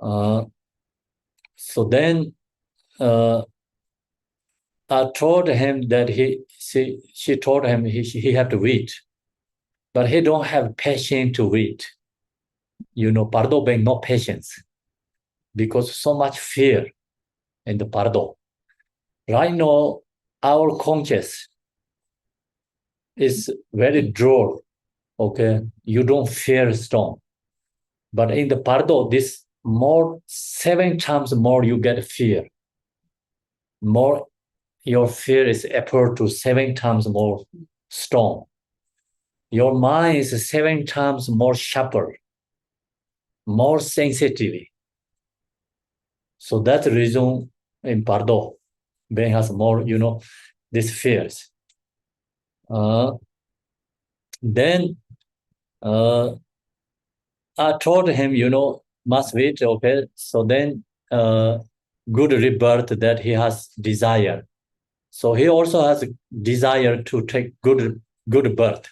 So then I told him that she told him he have to wait, but he don't have patience to wait. Pardo being no patience because so much fear in the Pardo. Right now, our conscious is very drawn. Okay, you don't fear storm, but in the Pardo, this more 7 times more you get fear. More your fear is equal to 7 times more strong. Your mind is 7 times more sharper, more sensitive. So that's the reason in Pardo, Ben has more, these fears. Then I told him, must wait, okay? So then good rebirth that he has desire. So he also has a desire to take good birth.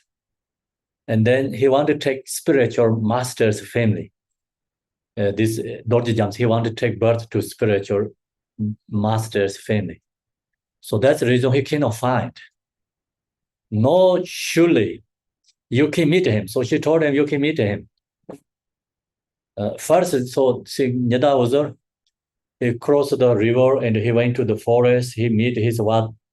And then he want to take spiritual master's family. This Dorji Jams, he want to take birth to spiritual master's family. So that's the reason he cannot find. No, surely you can meet him. So she told him, you can meet him. First, so Nyada was there. He crossed the river and he went to the forest. He met his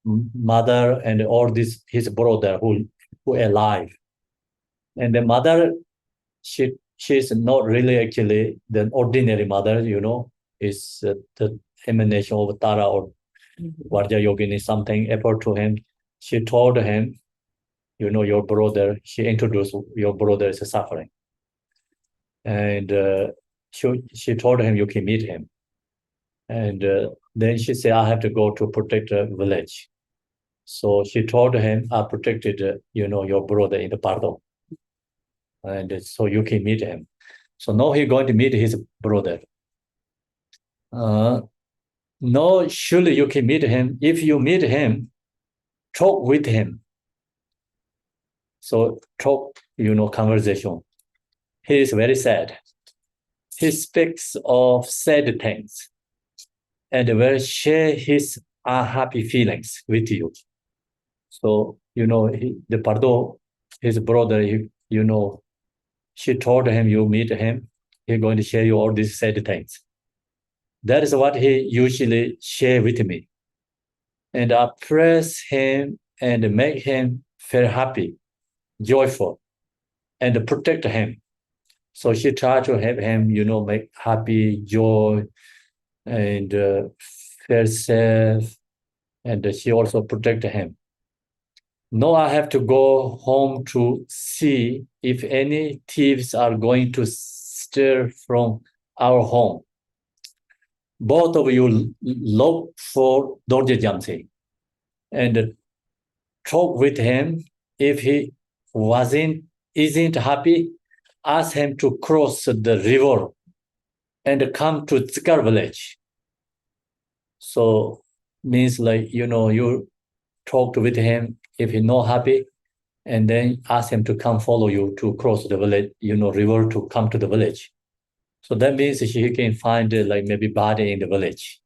mother and all this his brother who alive. And the mother, she's not really actually the ordinary mother, is the emanation of Tara or Varja Yogini, something apart to him. She told him, your brother, she introduced your brother is suffering. And she told him you can meet him. And then she said, I have to go to protect the village. So she told him, I protected, your brother in the Pardo. And so you can meet him. So now he's going to meet his brother. No, surely you can meet him. If you meet him, talk with him. So talk, conversation. He is very sad. He speaks of sad things and will share his unhappy feelings with you. So the Pardo, his brother, she told him, you meet him, he's going to share you all these sad things. That is what he usually share with me. And I praise him and make him feel happy, joyful, and protect him. So she tried to help him, make happy, joy, and feel safe. And she also protect him. Now I have to go home to see if any thieves are going to steal from our home. Both of you look for Dorje Jamsi and talk with him. If he isn't happy, ask him to cross the river and come to Tsikar village. So means you talked with him. If he's not happy, and then ask him to come follow you to cross the village, river to come to the village. So that means he can find maybe body in the village.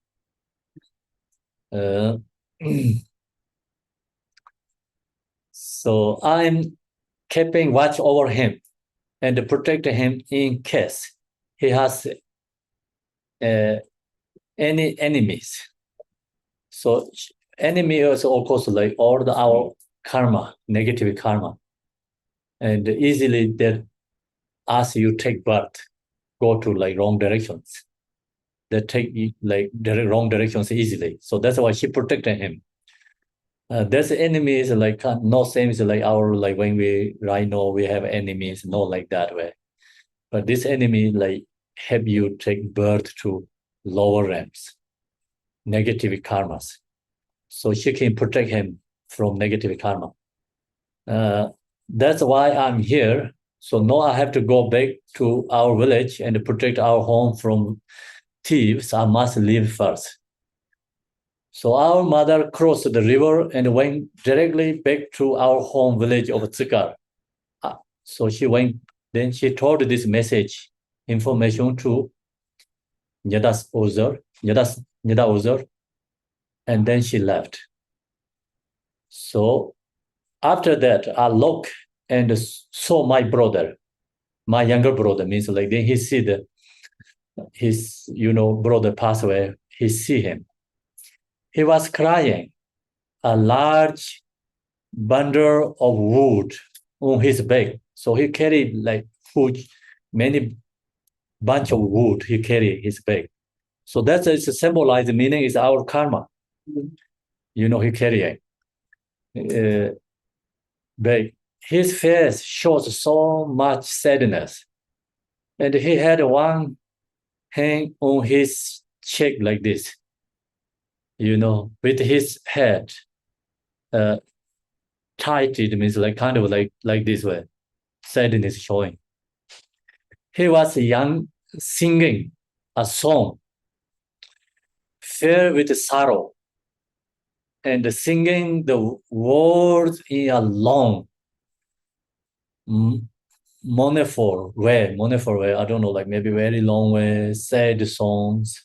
So I'm keeping watch over him and protect him in case he has any enemies. So enemy is of course all our karma, negative karma, and easily that as you take birth, go to wrong directions. They take wrong directions easily. So that's why she protected him. This enemy is not same as our when we right now we have enemies, not like that way. But this enemy help you take birth to lower realms, negative karmas. So she can protect him from negative karma. That's why I'm here. So now I have to go back to our village and protect our home from thieves. I must leave first. So our mother crossed the river and went directly back to our home village of Tsikar. So she went, then she told this message, information to Nyada Ozer, and then she left. So after that, I looked and saw my brother, my younger brother, means then he see his brother pass away. He see him. He was crying. A large bundle of wood on his back. So he carried huge, many bunch of wood he carried his back. So that's a symbolized meaning is our karma. He carrying back. His face shows so much sadness. And he had one hand on his cheek like this, with his head tight, it means kind of like this way, sadness showing. He was young, singing a song filled with sorrow and singing the words in a long, mournful way, I don't know, maybe very long way, sad songs.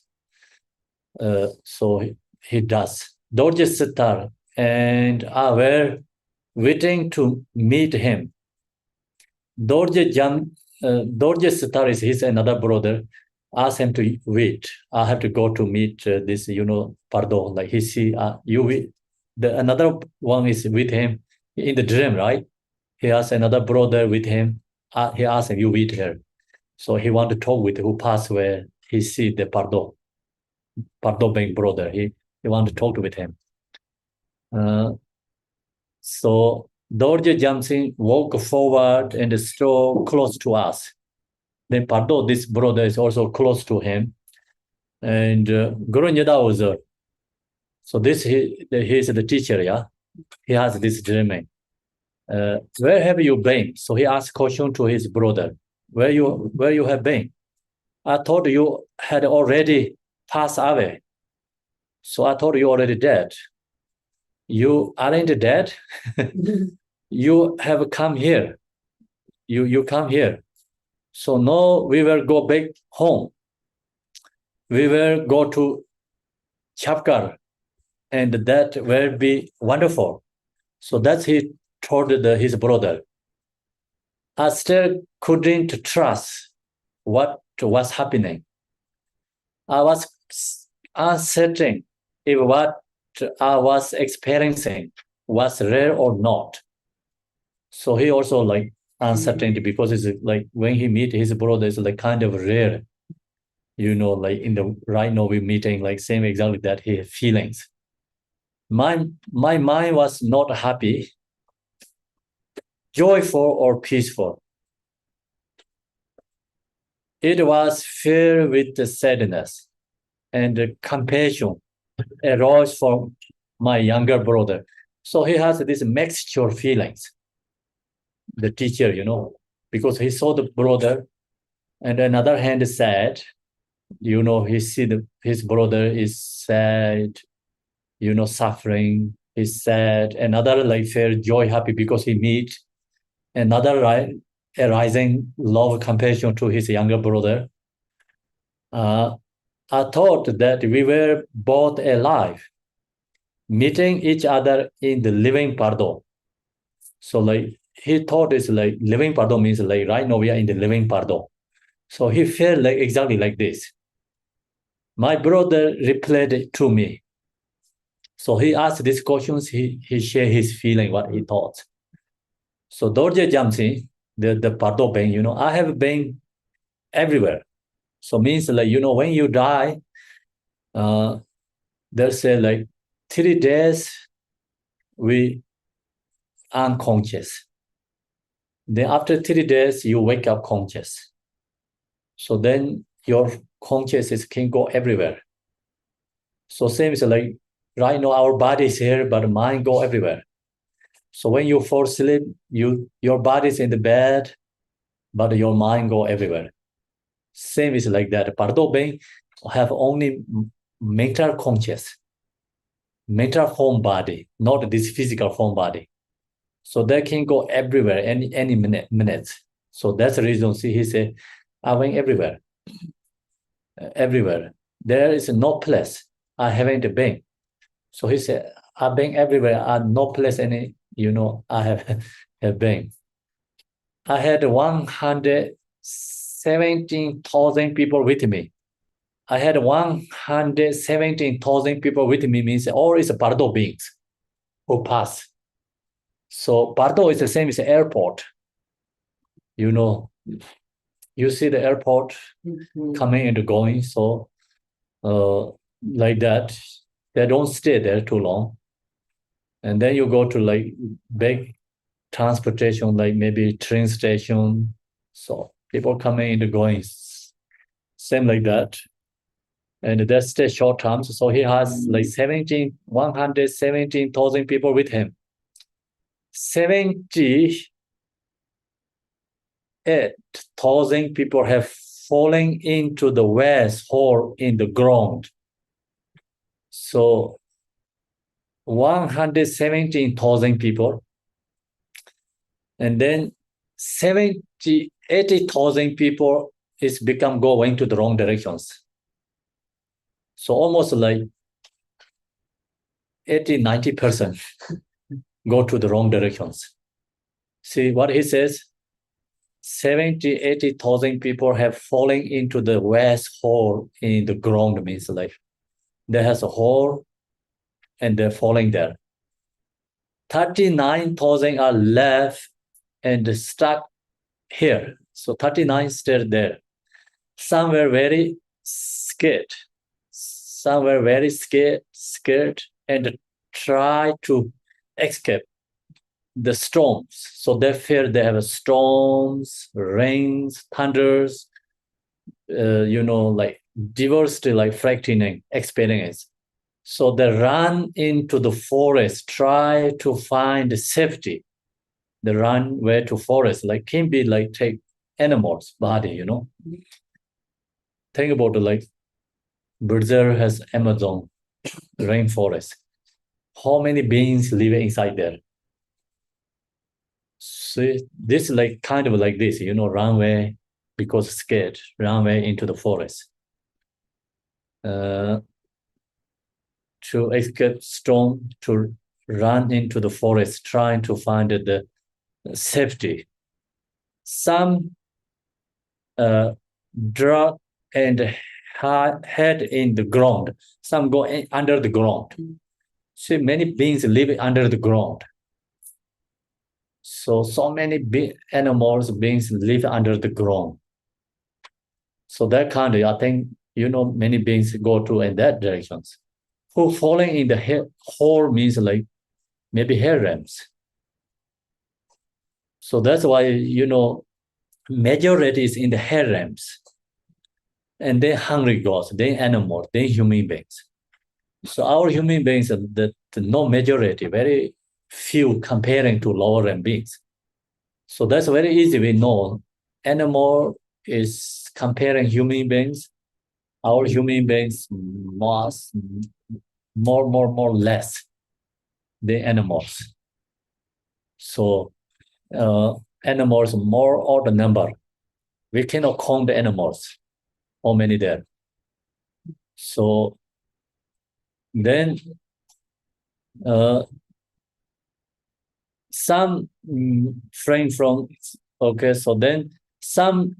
So he does. Dorje Sitar and I were waiting to meet him. Dorje Sitar is his another brother. Ask him to wait. I have to go to meet this, Pardo. He see you. Another one is with him in the dream, right? He has another brother with him. He asked him, you wait here. So he want to talk with who passed away. He see the Pardo being brother. He want to talk with him. So Dorje Jamsing walk forward and stood close to us. Then Pardo, this brother, is also close to him. And Guru Nyada was so this he is the teacher, yeah. He has this dreaming. Where have you been? So he asked question to his brother. Where you have been? I thought you had already passed away. So I thought you already dead. You aren't dead. You have come here. You come here. So now we will go back home. We will go to Chapkar, and that will be wonderful. So that's he told his brother. I still couldn't trust what was happening. I was uncertain if what I was experiencing was real or not. So he also like uncertainty because it's like when he meet his brother, it's like kind of rare, like in the right now we're meeting like same exactly that he feelings. My mind was not happy, joyful or peaceful. It was filled with the sadness and the compassion arose from my younger brother. So he has this mixture feelings, the teacher, because he saw the brother, and another hand sad, he see his brother is sad, suffering, he's sad. Another like feel joy, happy because he meet another arising love, compassion to his younger brother. I thought that we were both alive, meeting each other in the living pardon. So like he thought it's like living pardon means like right now we are in the living pardon. So he felt like exactly like this. My brother replied to me. So he asked these questions, he shared his feeling, what he thought. So Dorje Jamsi, the pardon being, I have been everywhere. So means like, when you die, there's a like 3 days we unconscious. Then after 3 days, you wake up conscious. So then your consciousness can go everywhere. So same is like right now our body is here, but mind go everywhere. So when you fall asleep, your body is in the bed, but your mind go everywhere. Same is like that. Pardo being have only mental conscious, mental form body, not this physical form body. So they can go everywhere any minute. So that's the reason. See, he said, I went everywhere, everywhere. There is no place I haven't been. So he said, I've been everywhere. No place any, I have been. I had 117,000 people with me. I had 117,000 people with me means all is Bardo beings who pass. So Bardo is the same as the airport. You see the airport coming and going. So like that, they don't stay there too long. And then you go to like big transportation, like maybe train station. So people coming and going, same like that. And that's the short term. So he has like 117,000 people with him. 78,000 people have fallen into the west hole in the ground. So 117,000 people. And then 80,000 people is become going to the wrong directions. So almost like 80-90% go to the wrong directions. See what he says? 80,000 people have fallen into the west hole in the ground, means like there has a hole and they're falling there. 39,000 are left and stuck here. So 39 still there. Some were very scared. Some were very scared and try to escape the storms. So they fear they have storms, rains, thunders, like diversity, like frightening experience. So they run into the forest, try to find safety. They run where to forest, like can be like take animals' body, Think about it, like Brazil has Amazon rainforest. How many beings live inside there? So this like kind of like this, run away because scared, run away into the forest. To escape storm, to run into the forest trying to find the safety. Some drug and head in the ground. Some go under the ground. See, many beings live under the ground. So many animals, beings live under the ground. So that kind of, I think, many beings go to in that directions. Who falling in the hole means like maybe harems. So that's why, majority is in the harems. And they're hungry gods, they're animals, they're human beings. So our human beings are the no majority, very few comparing to lower rank beings. So that's very easy. We know animal is comparing human beings. Our human beings must more less than animals. So animals more odd number. We cannot count the animals. How many there? So then some frame from, okay, so then some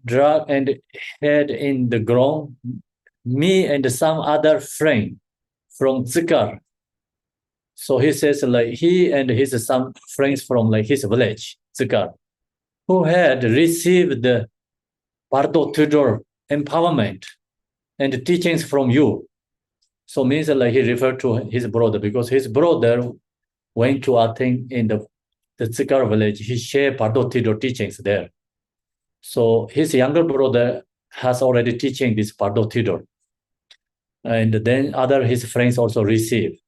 drug and head in the ground, me and some other friend from Zikar. So he says like he and his some friends from like his village, Zikar, who had received the Bardo Tudor empowerment and teachings from you. So means like he referred to his brother because his brother went to, I think, in the Zikar village, he shared Bardo Tudor teachings there. So his younger brother has already teaching this Bardo Tudor. And then other his friends also receive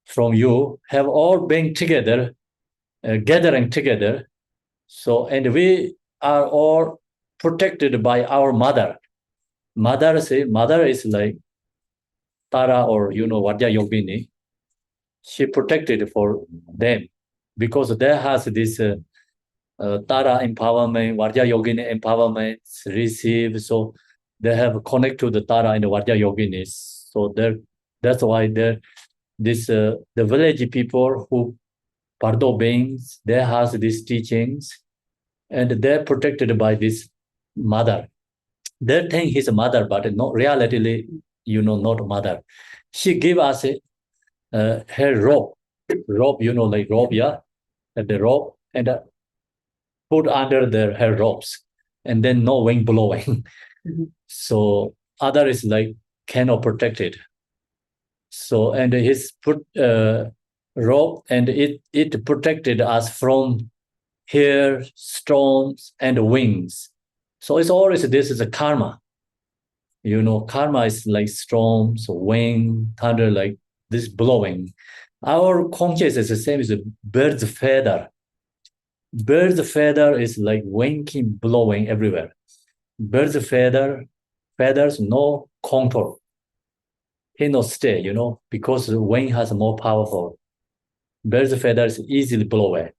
from you, have all been together, gathering together. So, and we are all protected by our mother. Mother is like Tara or, Vadya Yogini. She protected for them because they has this Tara empowerment, Vadya Yogini empowerment receive. So they have connect to the Tara and the Vadya Yoginis. So that's why the village people who Pardo beings, they has these teachings and they're protected by this mother. They think he's a mother, but not reality, not mother. She give us her robe, like robe, yeah, the robe, and put under her robes, and then no wind blowing. So other is like cannot protect it. So and his put robe and it protected us from hair, storms, and winds. So it's always this is a karma. Karma is like storms, wind, thunder, like this blowing. Our consciousness is the same as a bird's feather. Bird's feather is like winking, blowing everywhere. Bird's feathers no contour. He no stay, because the wind has more powerful. Bird's feathers easily blow away.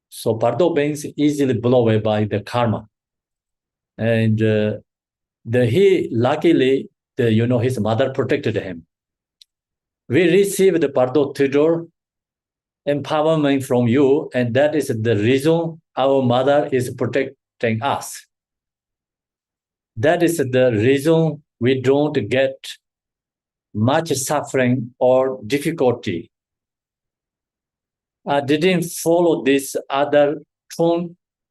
So Pardo beings easily blow away by the karma. And he luckily, his mother protected him. We received the Pardo Tudor empowerment from you, and that is the reason our mother is protecting us. That is the reason we don't get much suffering or difficulty. I didn't follow this other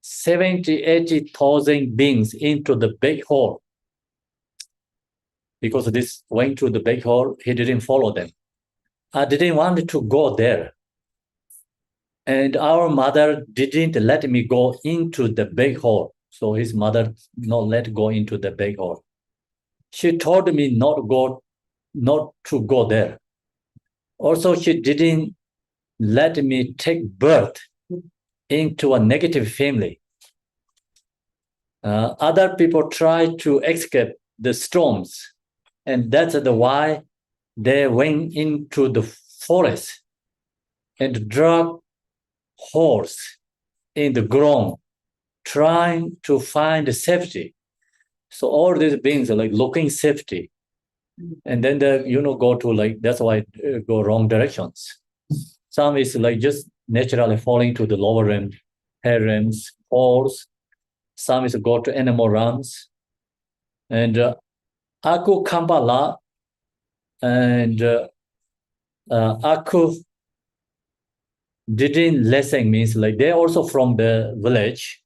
70, 80,000 beings into the big hole. Because this went to the big hole, he didn't follow them. I didn't want to go there. And our mother didn't let me go into the big hole. So his mother not let go into the big hole. She told me not to go there. Also, she didn't let me take birth into a negative family. Other people try to escape the storms, and that's why they went into the forest and dug holes in the ground, trying to find safety. So all these beings are like looking safety, and then they go to like that's why go wrong directions. Some is like just naturally falling to the lower realm, hair realms, falls. Some is go to animal realms. And aku Kambala and aku didn't listen means like they're also from the village.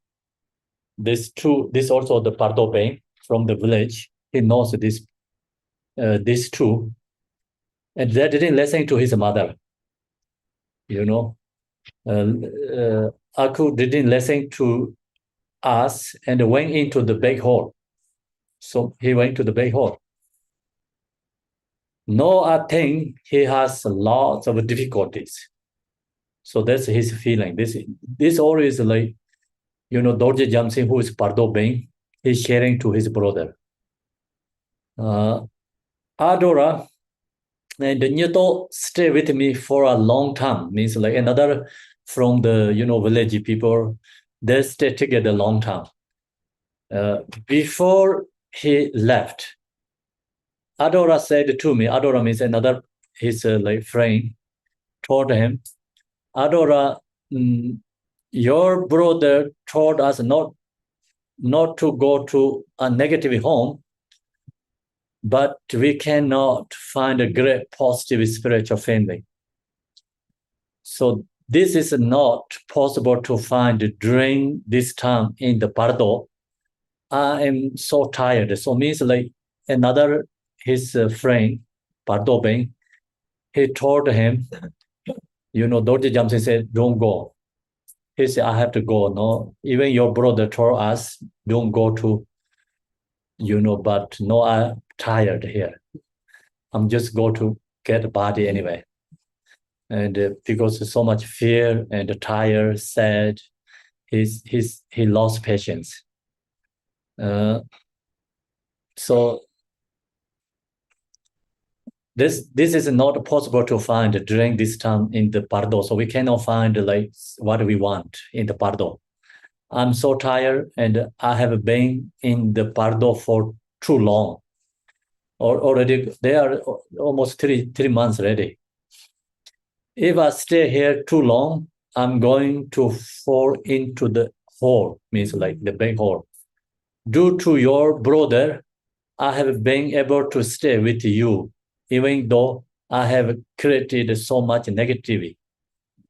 This also the Pardo Bang from the village. He knows this two. And they didn't listen to his mother. Aku didn't listen to us and went into the big hall. So he went to the big hall. No, I think he has lots of difficulties. So that's his feeling. This always like, Dorje Jamsing, who is Pardo Bang, he's sharing to his brother. Adora and Nyoto stay with me for a long time. Means like another from the village people, they stay together a long time. Before he left, Adora said to me, Adora means another his like friend, told him, Adora, your brother told us not to go to a negative home, but we cannot find a great positive spiritual family. So this is not possible to find during this time in the Pardo. I am so tired. So means like another his friend, Pardo Bang, he told him, Dorje Jamsing said, don't go. He said, I have to go. No, even your brother told us, don't go to, but no, I'm tired here. I'm just go to get a body anyway. And because of so much fear and tired, sad, he lost patience. So this is not possible to find during this time in the Pardo. So we cannot find like what we want in the Pardo. I'm so tired and I have been in the Pardo for too long. Already they are almost three months already. If I stay here too long, I'm going to fall into the hole, means like the big hole. Due to your brother, I have been able to stay with you, even though I have created so much negativity.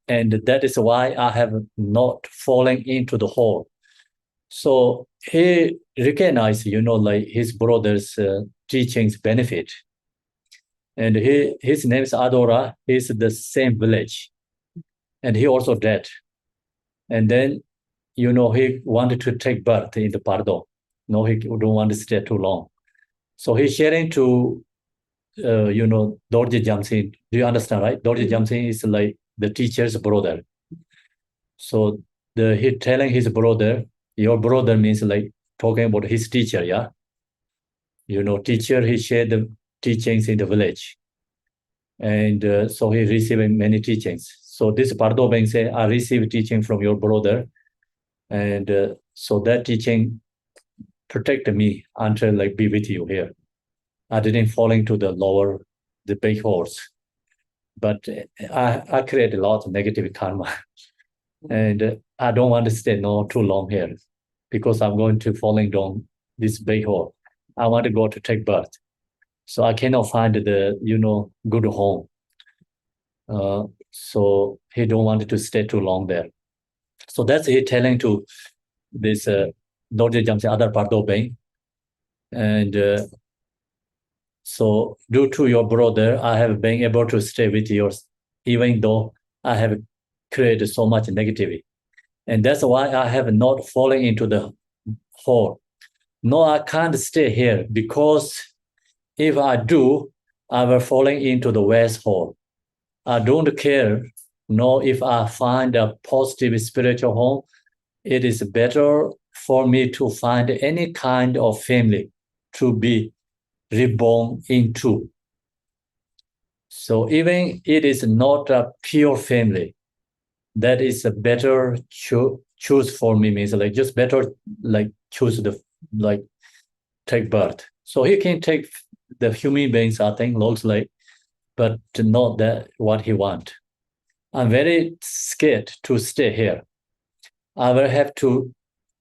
And that is why I have not fallen into the hole. So he recognized, like his brother's teachings benefit. And his name is Adora. He's the same village. And he also dead. And then, he wanted to take birth in the Pardo. No, he don't want to stay too long. So he's sharing to, Dorje Jamsing. Do you understand, right? Dorje Jamsing is like the teacher's brother. So he telling his brother, your brother means like talking about his teacher, yeah? Teacher, he shared the teachings in the village. And so he received many teachings. So this Pardo Bang say, I received teaching from your brother. And so that teaching protected me until like be with you here. I didn't fall into the big holes. But I create a lot of negative karma. And I don't want to stay too long here because I'm going to falling down this big hole. I want to go to take birth. So I cannot find the, good home. So he don't want to stay too long there. So that's he telling to this Dorje Jamsing other Pardo Bang. And so due to your brother, I have been able to stay with yours, even though I have created so much negativity. And that's why I have not fallen into the hole. No, I can't stay here because if I do, I will falling into the west hole. I don't care. No, if I find a positive spiritual home, it is better for me to find any kind of family to be reborn into. So even it is not a pure family, that is a better choose for me, means like just better like choose the like take birth. So he can take the human beings, I think, looks like, but not that what he want. I'm very scared to stay here. I will have to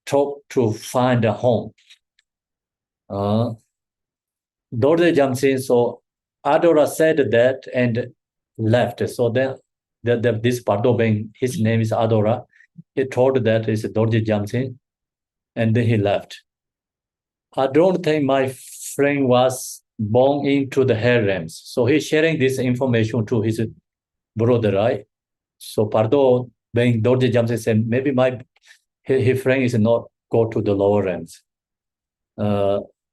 talk to find a home. Dorde Jamsin, so Adora said that and left. So then this Pardobeng, his name is Adora, he told that is Dorje Jamsin, and then he left. I don't think my friend was born into the harems. So he's sharing this information to his brother, right? So Pardo being Dorje Jamsin said, maybe his friend is not go to the lower realms,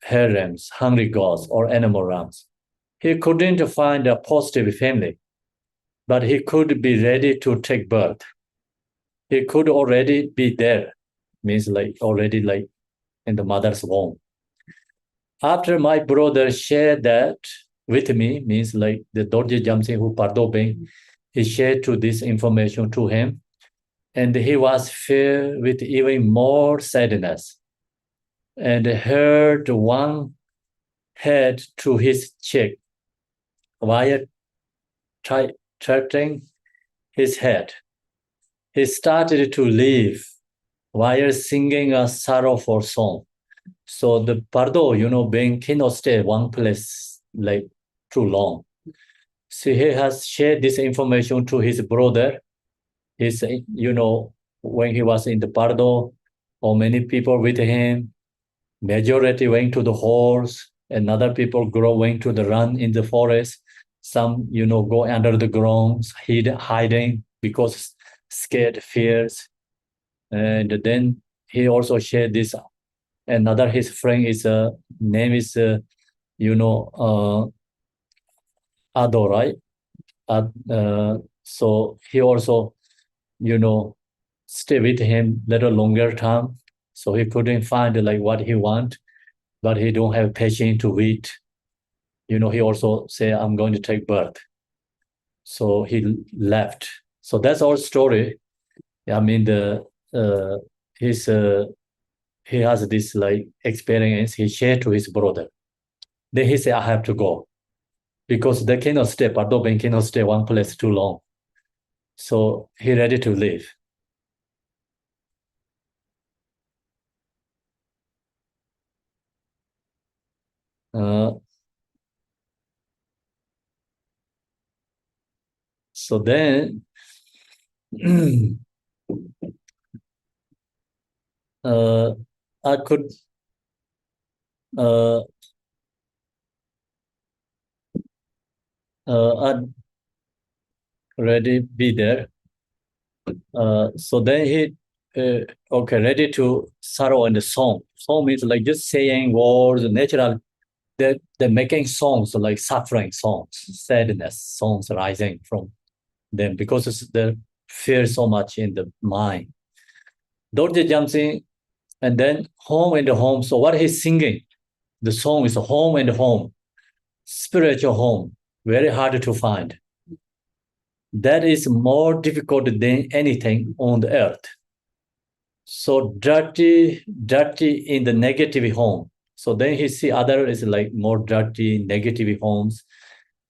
harems, hungry gods, or animal realms. He couldn't find a positive family, but he could be ready to take birth. He could already be there, means like already like in the mother's womb. After my brother shared that with me, means like the Dorje Jamsing who Pardo Beng, he shared to this information to him, and he was filled with even more sadness, and heard one head to his cheek while touching his head. He started to leave while singing a sorrowful song. So the Pardo, being cannot stay one place like too long. So he has shared this information to his brother. His, when he was in the Pardo, or many people with him, majority went to the horse, and other people went to the run in the forest. Some, go under the ground, hiding because scared, fears. And then he also shared this. Another his friend is name is Ado, right? So he also stay with him little longer time. So he couldn't find like what he want, but he don't have patience to wait. He also say I'm going to take birth. So he left. So that's our story. I mean his he has this like experience he shared to his brother. Then he said, I have to go because they cannot stay, Pardo Ben cannot stay one place too long. So he ready to leave. So then I could I'd ready be there. So then he okay, ready to sorrow and the song. Song means like just saying words, natural. They're making songs like suffering songs, sadness songs rising from them because it's the fear so much in the mind. Dorje jumps in and then home and home. So what he's singing, the song is home and home, spiritual home, very hard to find. That is more difficult than anything on the earth. So dirty in the negative home. So then he see other is like more dirty, negative homes.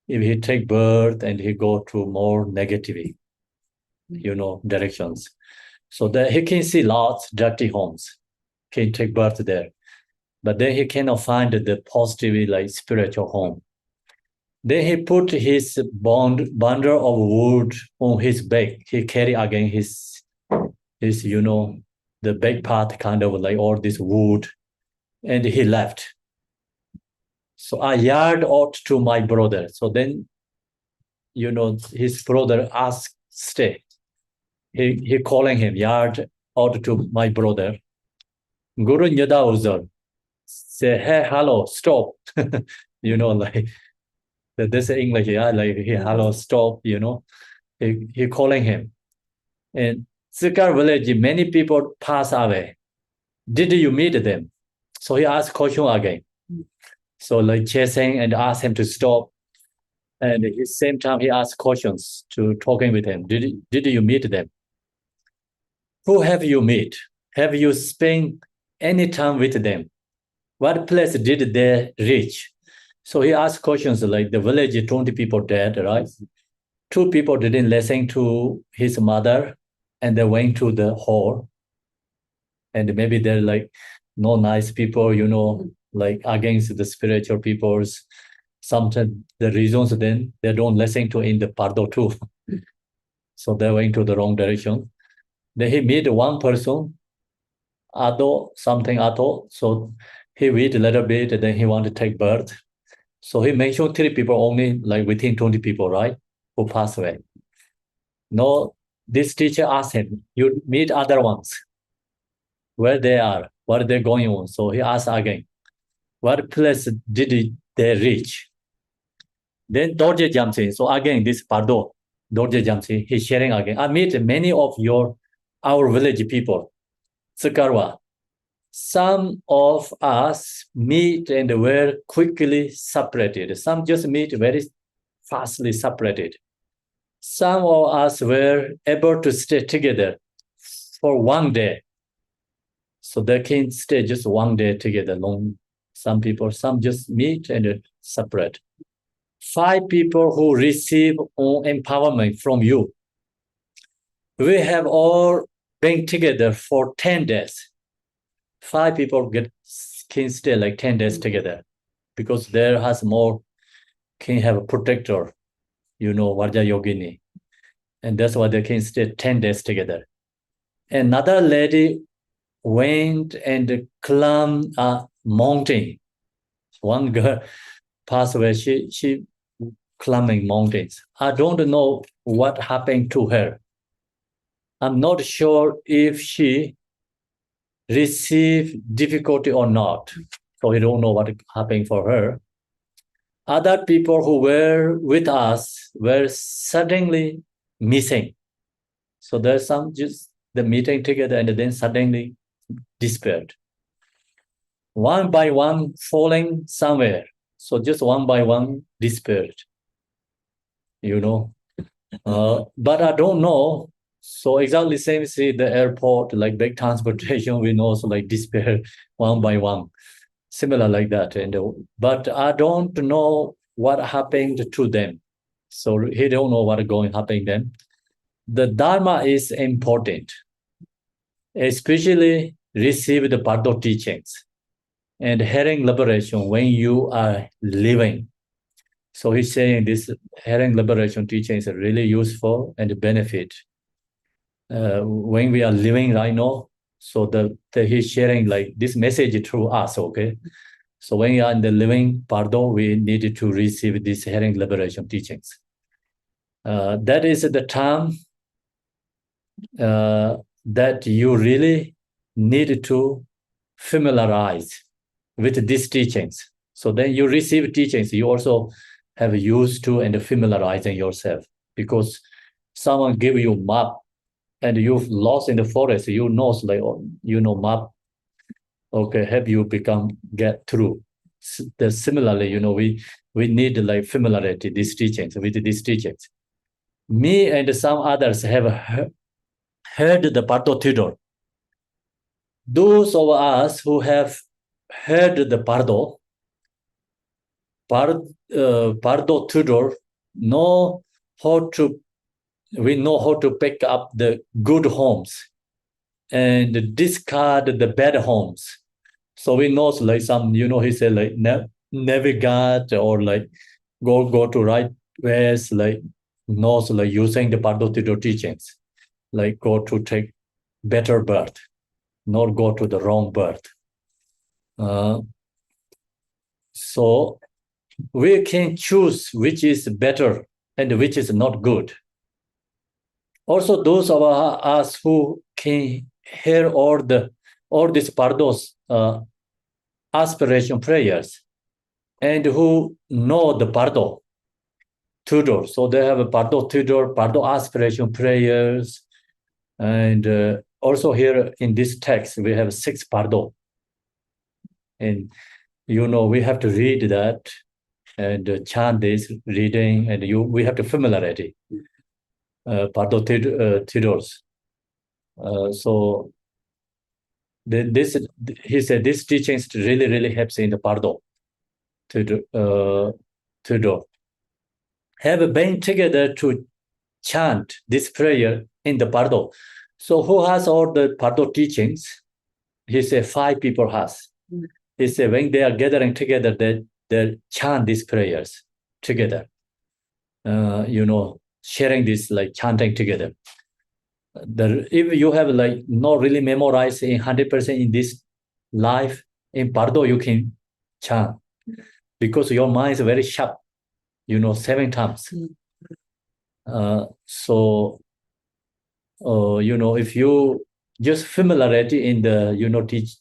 If he take birth and he go to more negative, directions. So that he can see lots dirty homes, can take birth there. But then he cannot find the positive like spiritual home. Then he put his bundle of wood on his back. He carry again his the back part kind of like all this wood, and he left. So I yelled out to my brother. So then his brother asked stay. He calling him, yelled out to my brother. Guru Nyada Uzar say, hey, hello, stop. Like this English, yeah, like hey, hello, stop, he calling him. In Sikar village, many people pass away. Did you meet them? So he asked question again. So like chasing and asked him to stop. And at the same time, he asked questions to talking with him. Did you meet them? Who have you met? Have you spent any time with them? What place did they reach? So he asked questions like the village, 20 people dead, right? two people didn't listen to his mother, and they went to the hall, and maybe they're like no nice people, like against the spiritual peoples. Sometimes the reasons then they don't listen to in the pardo too. So they went to the wrong direction. Then he meet one person, Ado, something Ato. So he read a little bit, then he want to take birth. So he mentioned three people only, like within 20 people, right? Who passed away. No, this teacher asked him, you meet other ones, where they are, what are they going on? So he asked again, what place did they reach? Then Dorje jumps in. So again, this Pardo, Dorje jumps in. He's sharing again. I meet many of our village people, Sakarwa. Some of us meet and were quickly separated. Some just meet very fastly separated. Some of us were able to stay together for one day. So they can stay just one day together. Long. Some people, some just meet and separate. 5 people who receive empowerment from you. We have all been together for 10 days. 5 people can stay like 10 days together because there has more, can have a protector, Varja Yogini. And that's why they can stay 10 days together. Another lady went and climbed a mountain. One girl passed away. She climbing mountains. I don't know what happened to her. I'm not sure if she received difficulty or not. So we don't know what happened for her. Other people who were with us were suddenly missing. So there's some just the meeting together and then suddenly disappeared. One by one falling somewhere. So just one by one disappeared. But I don't know. So exactly same see the airport, like big transportation, we know so like disappear one by one. Similar like that. But I don't know what happened to them. So he don't know what going happening then. The Dharma is important, especially receive the Bardo teachings and hearing liberation when you are living. So he's saying this hearing liberation teachings are really useful and benefit when we are living right now. So he's sharing like this message through us, okay? So when you are in the living Bardo, we need to receive this hearing liberation teachings. That is the time that you really need to familiarize with these teachings. So then you receive teachings, you also have used to and familiarizing yourself, because someone give you map and you've lost in the forest, like map, okay, help you get through. Similarly, we need like familiarity with these teachings. Me and some others have heard the Pardo Tudor. Those of us who have heard the Pardo Tudor we know how to pick up the good homes and discard the bad homes. So we know like some, he said like navigate or like go to right ways, like knows like using the Pardo Tudor teachings, like go to take better birth, not go to the wrong birth. So we can choose which is better and which is not good. Also, those of us who can hear all these Pardos aspiration prayers and who know the Pardo Tudor. So they have a Pardo Tudor, Pardo aspiration prayers. And also here in this text, we have 6 Pardo. And, we have to read that and chant this reading, and we have to familiarity. Pardo Tudors. So he said this teachings really, really helps in the Pardo Tudor. Have been together to chant this prayer in the Pardo. So who has all the Pardo teachings? He said 5 people has. He said when they are gathering together, they chant these prayers together. Sharing this, like chanting together. If you have like not really memorized in 100% in this life, in Pardo you can chant because your mind is very sharp, 7 times. If you just familiarity in the, teach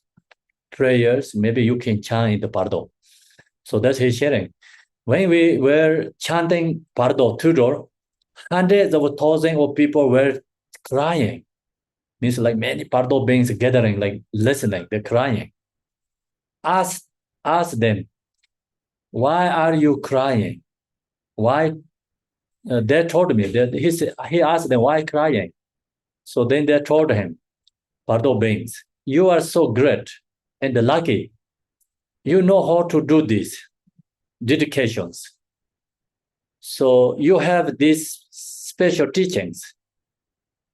prayers, maybe you can chant in the Pardo. So that's his sharing. When we were chanting Pardo Tudor, hundreds of thousands of people were crying. Means like many Pardo beings gathering, like listening, they're crying. Ask them, why are you crying? Why? They told me that he asked them why crying. So then they told him, Pardo beings, you are so great and lucky. You know how to do these dedications. So you have these special teachings.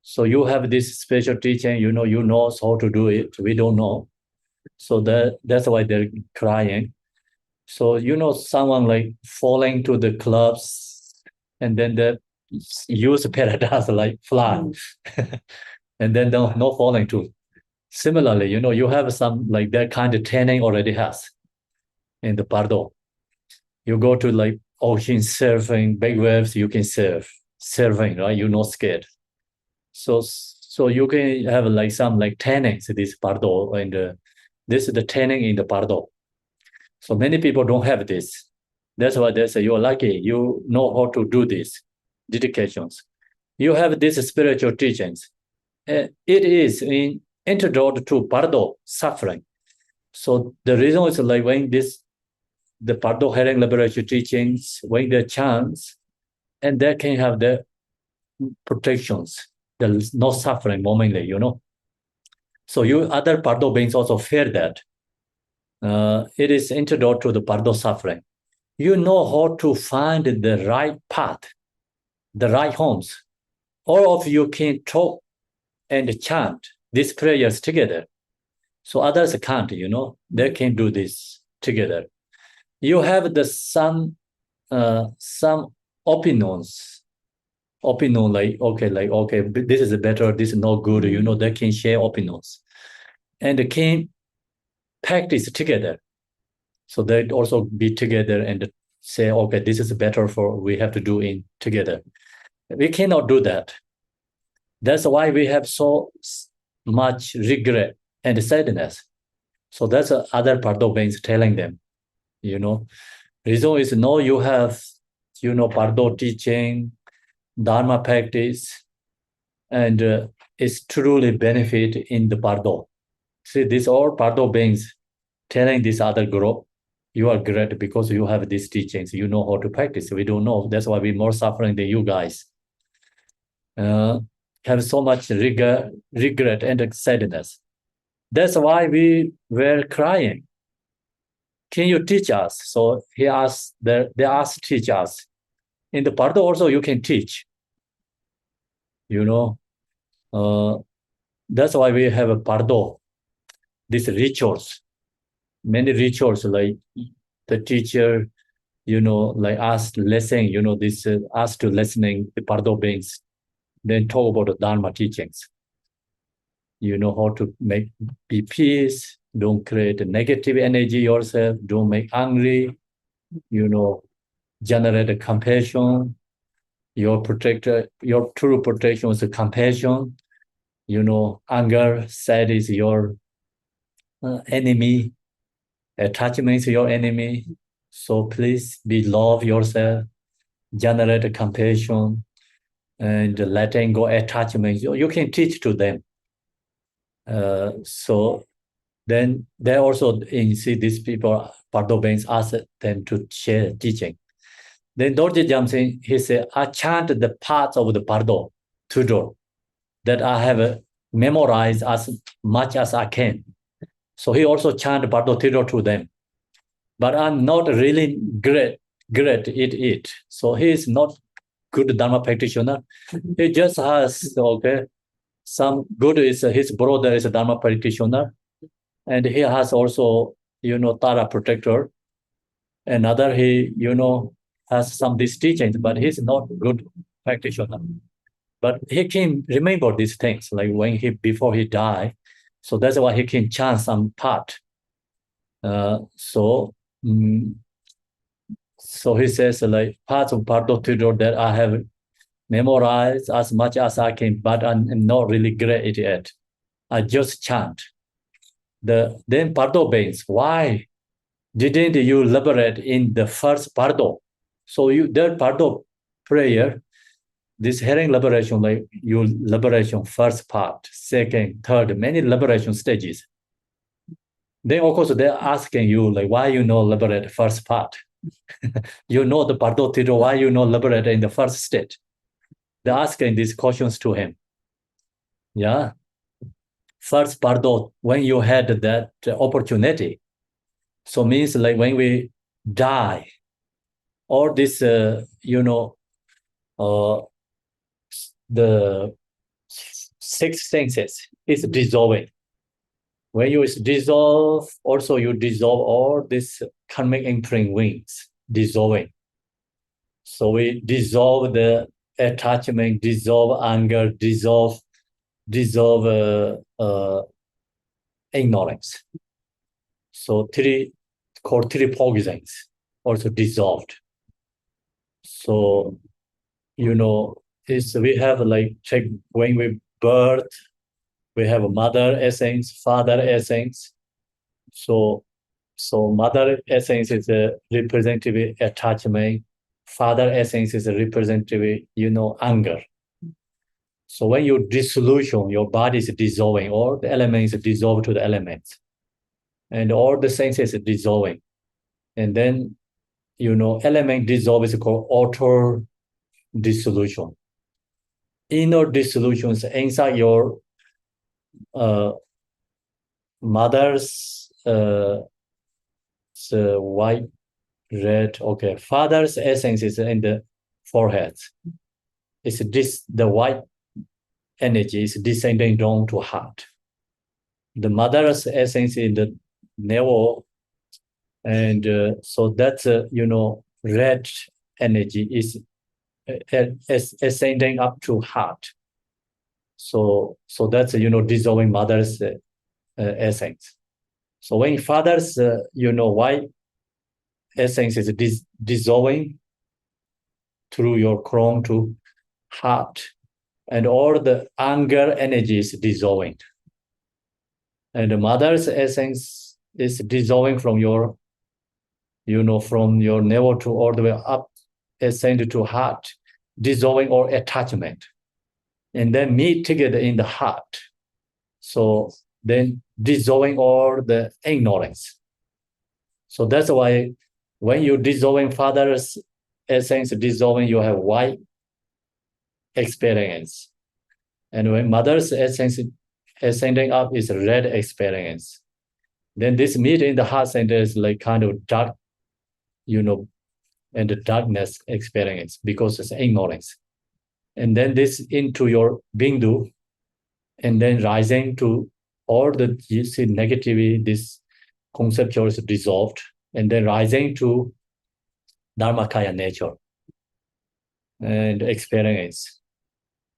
So you have this special teaching, you know how to do it. We don't know. So that's why they're crying. So someone like falling to the clubs and then they use paradise like fly. And then no falling too. Similarly, you have some like that kind of training already has in the Pardo. You go to like ocean surfing, big waves, you can surfing, right? You're not scared. So you can have like some like trainings this Pardo, and this is the training in the Pardo. So many people don't have this. That's why they say you're lucky. You know how to do this dedications. You have these spiritual teachings. It is in antidote to Pardo suffering. So the reason is like when the Pardo Herring liberation teachings, when they chants, and they can have the protections. There's no suffering momently, So you other Pardo beings also fear that. It is antidote to the Pardo suffering. You know how to find the right path, the right homes. All of you can talk and chant these prayers together. So others can't, they can do this together. You have some opinions. Opinion like okay, this is better, this is not good, they can share opinions. And they can practice together. So they also be together and say, okay, this is better we have to do in together. We cannot do that. That's why we have so much regret and sadness. So that's the other part of beings telling them, Reason is no, you have, Pardo teaching, Dharma practice, and it's truly benefit in the Pardo. See, these all Pardo beings telling this other group, you are great because you have these teachings, you know how to practice. We don't know. That's why we're more suffering than you guys. Have so much regret and sadness. That's why we were crying. Can you teach us? So they asked teach us. In the Pardo also you can teach. That's why we have a Pardo. These rituals, many rituals like the teacher, like us listening, this us to listening the Pardo beings, then talk about the Dharma teachings. You know how to be peace, don't create negative energy yourself, don't make angry, generate compassion. Your true protection is compassion. Anger, sad is your enemy. Attachment is your enemy. So please be love yourself, generate compassion, and letting go attachment. You can teach to them. So then they also see these people, Pardo beings, ask them to share teaching. Then Dorje Jamsing, he said, I chant the parts of the Pardo Tudor that I have memorized as much as I can. So he also chant Pardo Tudor to them. But I'm not really great at it. So he is not good Dharma practitioner. He just has, okay, some good is his brother is a Dharma practitioner, and he has also, Tara protector. Another, he, has some these teachings, but he's not good practitioner. But he can remember these things, like when before he died. So that's why he can chant some part. So he says, like, parts of Bardo Tudor that I have memorized as much as I can, but I'm not really great at it. I just chant. Then Bardo Bains, why didn't you liberate in the first Bardo? So that Bardo prayer, this hearing liberation, like you liberation first part, second, third, many liberation stages. Then of course they're asking you, like, why you know liberate first part? You know the Bardo Tiro, why you know liberate in the first state? They're asking these questions to him. Yeah. First Bardo, when you had that opportunity, so means like when we die, all this, the six senses is dissolving. When you dissolve, also you dissolve all this karmic imprint wings, dissolving. So we dissolve the attachment, dissolve anger, dissolve ignorance. So three poisons also dissolved. So, we have like check when we birth, we have a mother essence, father essence. So mother essence is a representative attachment. Father essence is a representative, anger. So when you dissolution, your body is dissolving, all the elements dissolve to the elements, and all the senses are dissolving. And then, element dissolve is called outer dissolution. Inner dissolutions inside your mother's white, red. Okay, father's essence is in the forehead. The white energy is descending down to heart. The mother's essence in the navel, and so that's red energy is ascending up to heart. So that's dissolving mother's essence. So when father's white essence is dissolving through your crown to heart, and all the anger energy is dissolving, and the mother's essence is dissolving from your from your navel to all the way up, ascend to heart, dissolving all attachment, and then meet together in the heart. So then dissolving all the ignorance. So that's why when you dissolving father's essence, dissolving, you have white experience. And when mother's essence ascending up is red experience. Then this meet in the heart center is like kind of dark, and the darkness experience because it's ignorance. And then this into your bindu, and then rising to all the negativity, this conceptual is dissolved, and then rising to Dharmakaya nature and experience.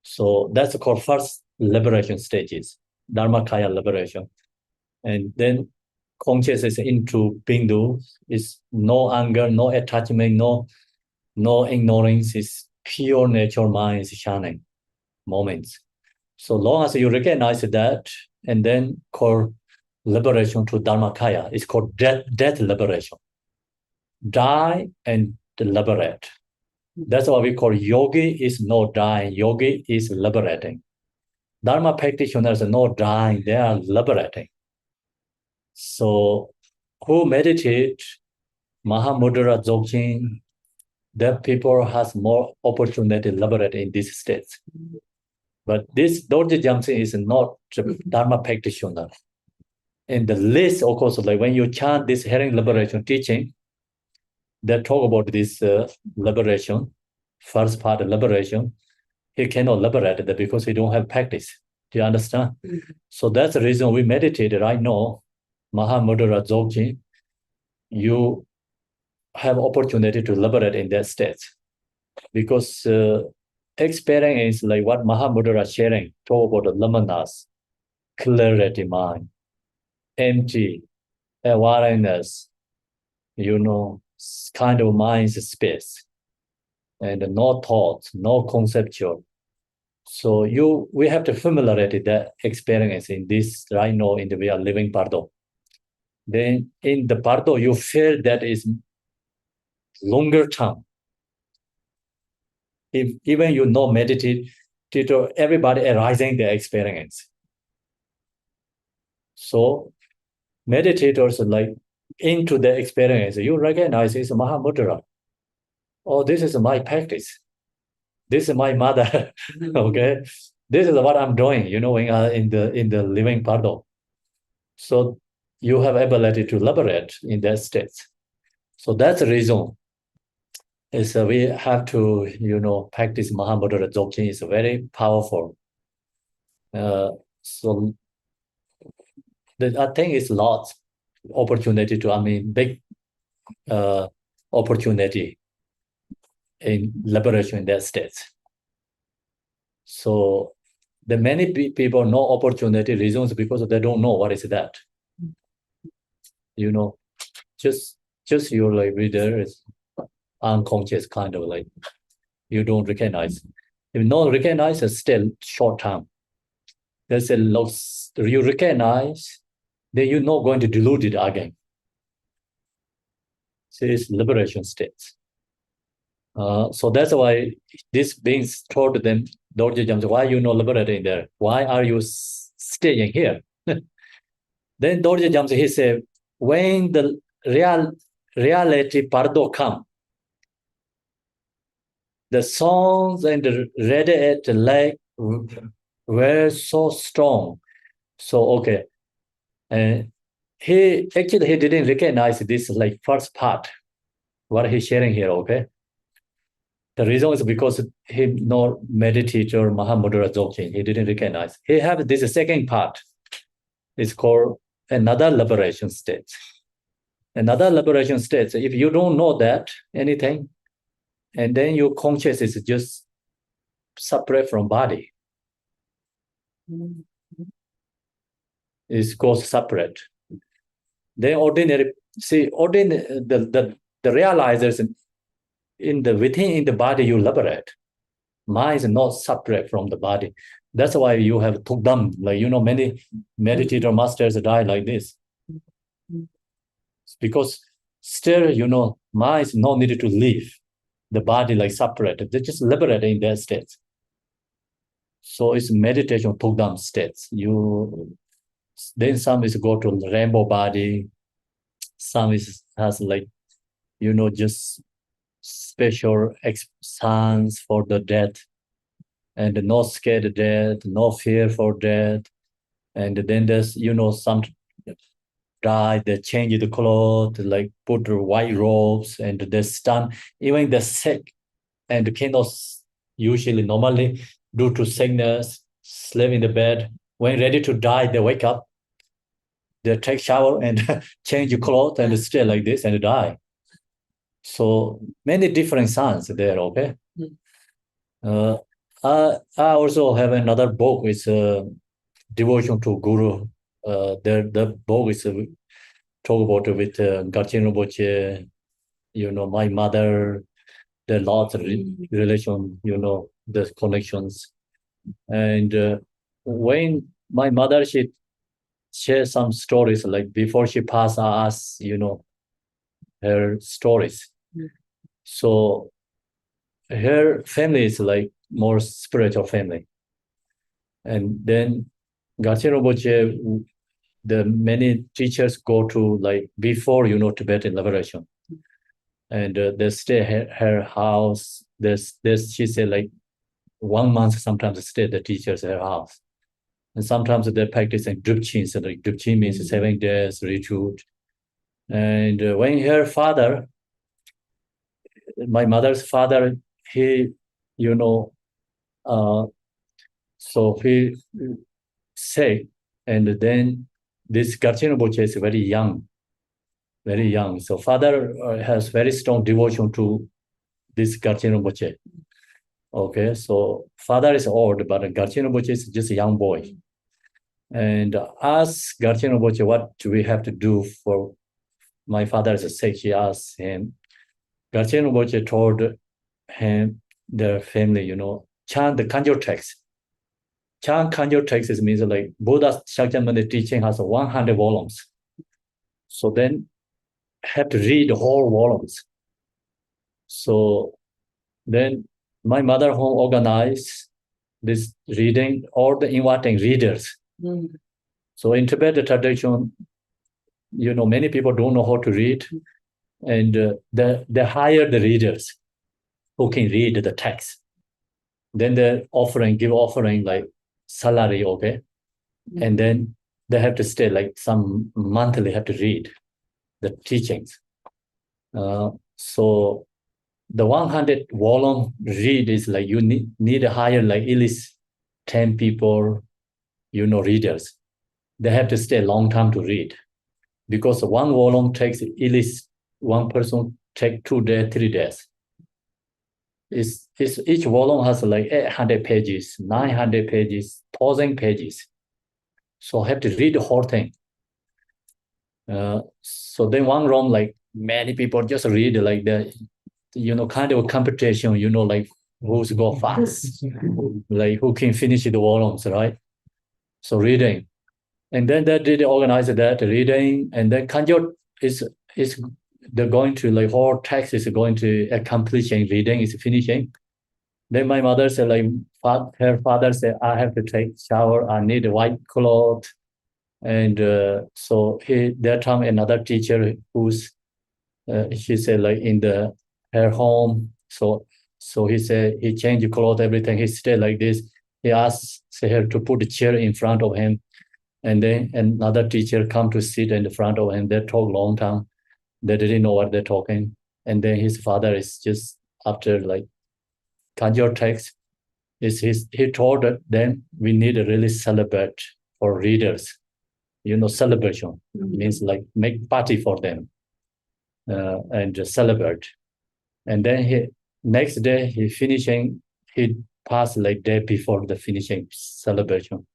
So that's called first liberation stages, Dharmakaya liberation. And then consciousness into bindu is no anger, no attachment, no ignorance, is pure nature mind is shining moments. So long as you recognize that, and then called liberation to Dharmakaya, it's called death liberation. Die and liberate. That's what we call yogi is no dying, yogi is liberating. Dharma practitioners are not dying, they are liberating. So who meditate Mahamudra Dzogchen, that people has more opportunity to liberate in these states. But this Dorje Jamsen is not Dharma practitioner. In the list, of course, like when you chant this hearing liberation teaching, they talk about this liberation. first part, liberation, he cannot liberate it because he don't have practice. Do you understand? Mm-hmm. So that's the reason we meditate right now. Mahamudra Dzogchen, you have opportunity to liberate in that state. Because experience like what Mahamudra sharing, talk about the lamanas, clarity mind, empty, awareness, kind of mind space, and no thoughts, no conceptual. So we have to familiarize that experience in this right now in the we are living Pardo. Then in the Pardo, you feel that is longer term. If even you know meditate, everybody arising their experience. So meditators like into the experience, you recognize it's Mahamudra. Oh, this is my practice. This is my mother. Okay, this is what I'm doing. In the living Pardo. So you have ability to liberate in that state. So that's the reason. Is we have to practice Mahamudra Dzogchen is very powerful. So I think it's lots opportunity big opportunity in liberation in that state. So the many people no opportunity reasons because they don't know what is that. Just your like reader is unconscious kind of like you don't recognize. If not recognize, it's still short term. There's a loss you recognize, then you're not going to dilute it again. So it's liberation states. So that's why this beings told them, Dorje Jamsa, why you not liberating there? Why are you staying here? Then Dorje Jamsa, he said, when the reality Pardo come, the songs and the radiate light were so strong. So, okay. And he didn't recognize this like first part, what he's sharing here, okay? The reason is because he not meditator Mahamudra Dzogchen. He didn't recognize. He have this second part. It's called another liberation state. Another liberation state. If you don't know that anything, and then your conscious is just separate from body. It goes separate. Then the realizers within the body you liberate. Mind is not separate from the body. That's why you have Tukdam, like many meditator masters die like this. Because still, mind is not needed to leave the body like separate. They just liberate in their states. So it's meditation Tukdam states. Then some is go to rainbow body. Some has like just special sense for the death, and no scared death, no fear for death. And then there's some die, they change the clothes, like put white robes, and they stun. Even the sick and cannot usually normally due to sickness, sleep in the bed. When ready to die, they wake up, they take shower and change clothes and stay like this and die. So many different signs there, okay? I also have another book, it's Devotion to Guru. The book is talk about with Garchen Rinpoche, my mother, the lots of relation, the connections. And when my mother, she shared some stories, like before she passed us, her stories. So her family is like more spiritual family. And then Garchen Rinpoche, the many teachers go to like before, Tibetan liberation. And they stay at her house. She said like 1 month, sometimes stay the teachers at her house. And sometimes they practice in Drupchin. So like Drupchin means 7 days retreat. And when her father, my mother's father, he, you know, so he sick, and then this Garchen Rinpoche is very young, very young. So father has very strong devotion to this Garchen Rinpoche. Okay, so father is old, but Garchen Rinpoche is just a young boy. And ask Garchen Rinpoche, what do we have to do for my father is sick? He asked him. Garchen Rinpoche told him, their family, chant the Kanjo text. Chant Kanjo text means like Buddha's Shakyamuni teaching has 100 volumes. So then have to read the whole volumes. So then my mother home organized this reading or the inviting readers. So in Tibetan tradition, many people don't know how to read, and they hire the readers who can read the text. Then they give offering like salary, okay? And then they have to stay like some monthly have to read the teachings. So the 100 volume read is like you need to hire like at least 10 people, readers. They have to stay a long time to read because one volume takes at least one person take 2 days, 3 days. Each volume has like 800 pages, 900 pages, 1,000 pages. So have to read the whole thing. So then one room, like many people just read like the, kind of a competition, like who's go fast, like who can finish the volumes, right? So reading. And then they did organize that reading, and then Kanjo is they're going to like whole text is going to accomplishing reading is finishing. Then my mother said like her father said I have to take shower, I need a white cloth, and so that time another teacher who's she said like in her home, so he said he changed clothes, everything, he stayed like this. He asked her to put a chair in front of him, and then another teacher come to sit in the front of him. They talk long time. They didn't know what they're talking. And then his father is just after like Kanjo text, he told them we need to really celebrate for readers. Celebration means like make party for them and just celebrate. And then next day he passed like day before the finishing celebration.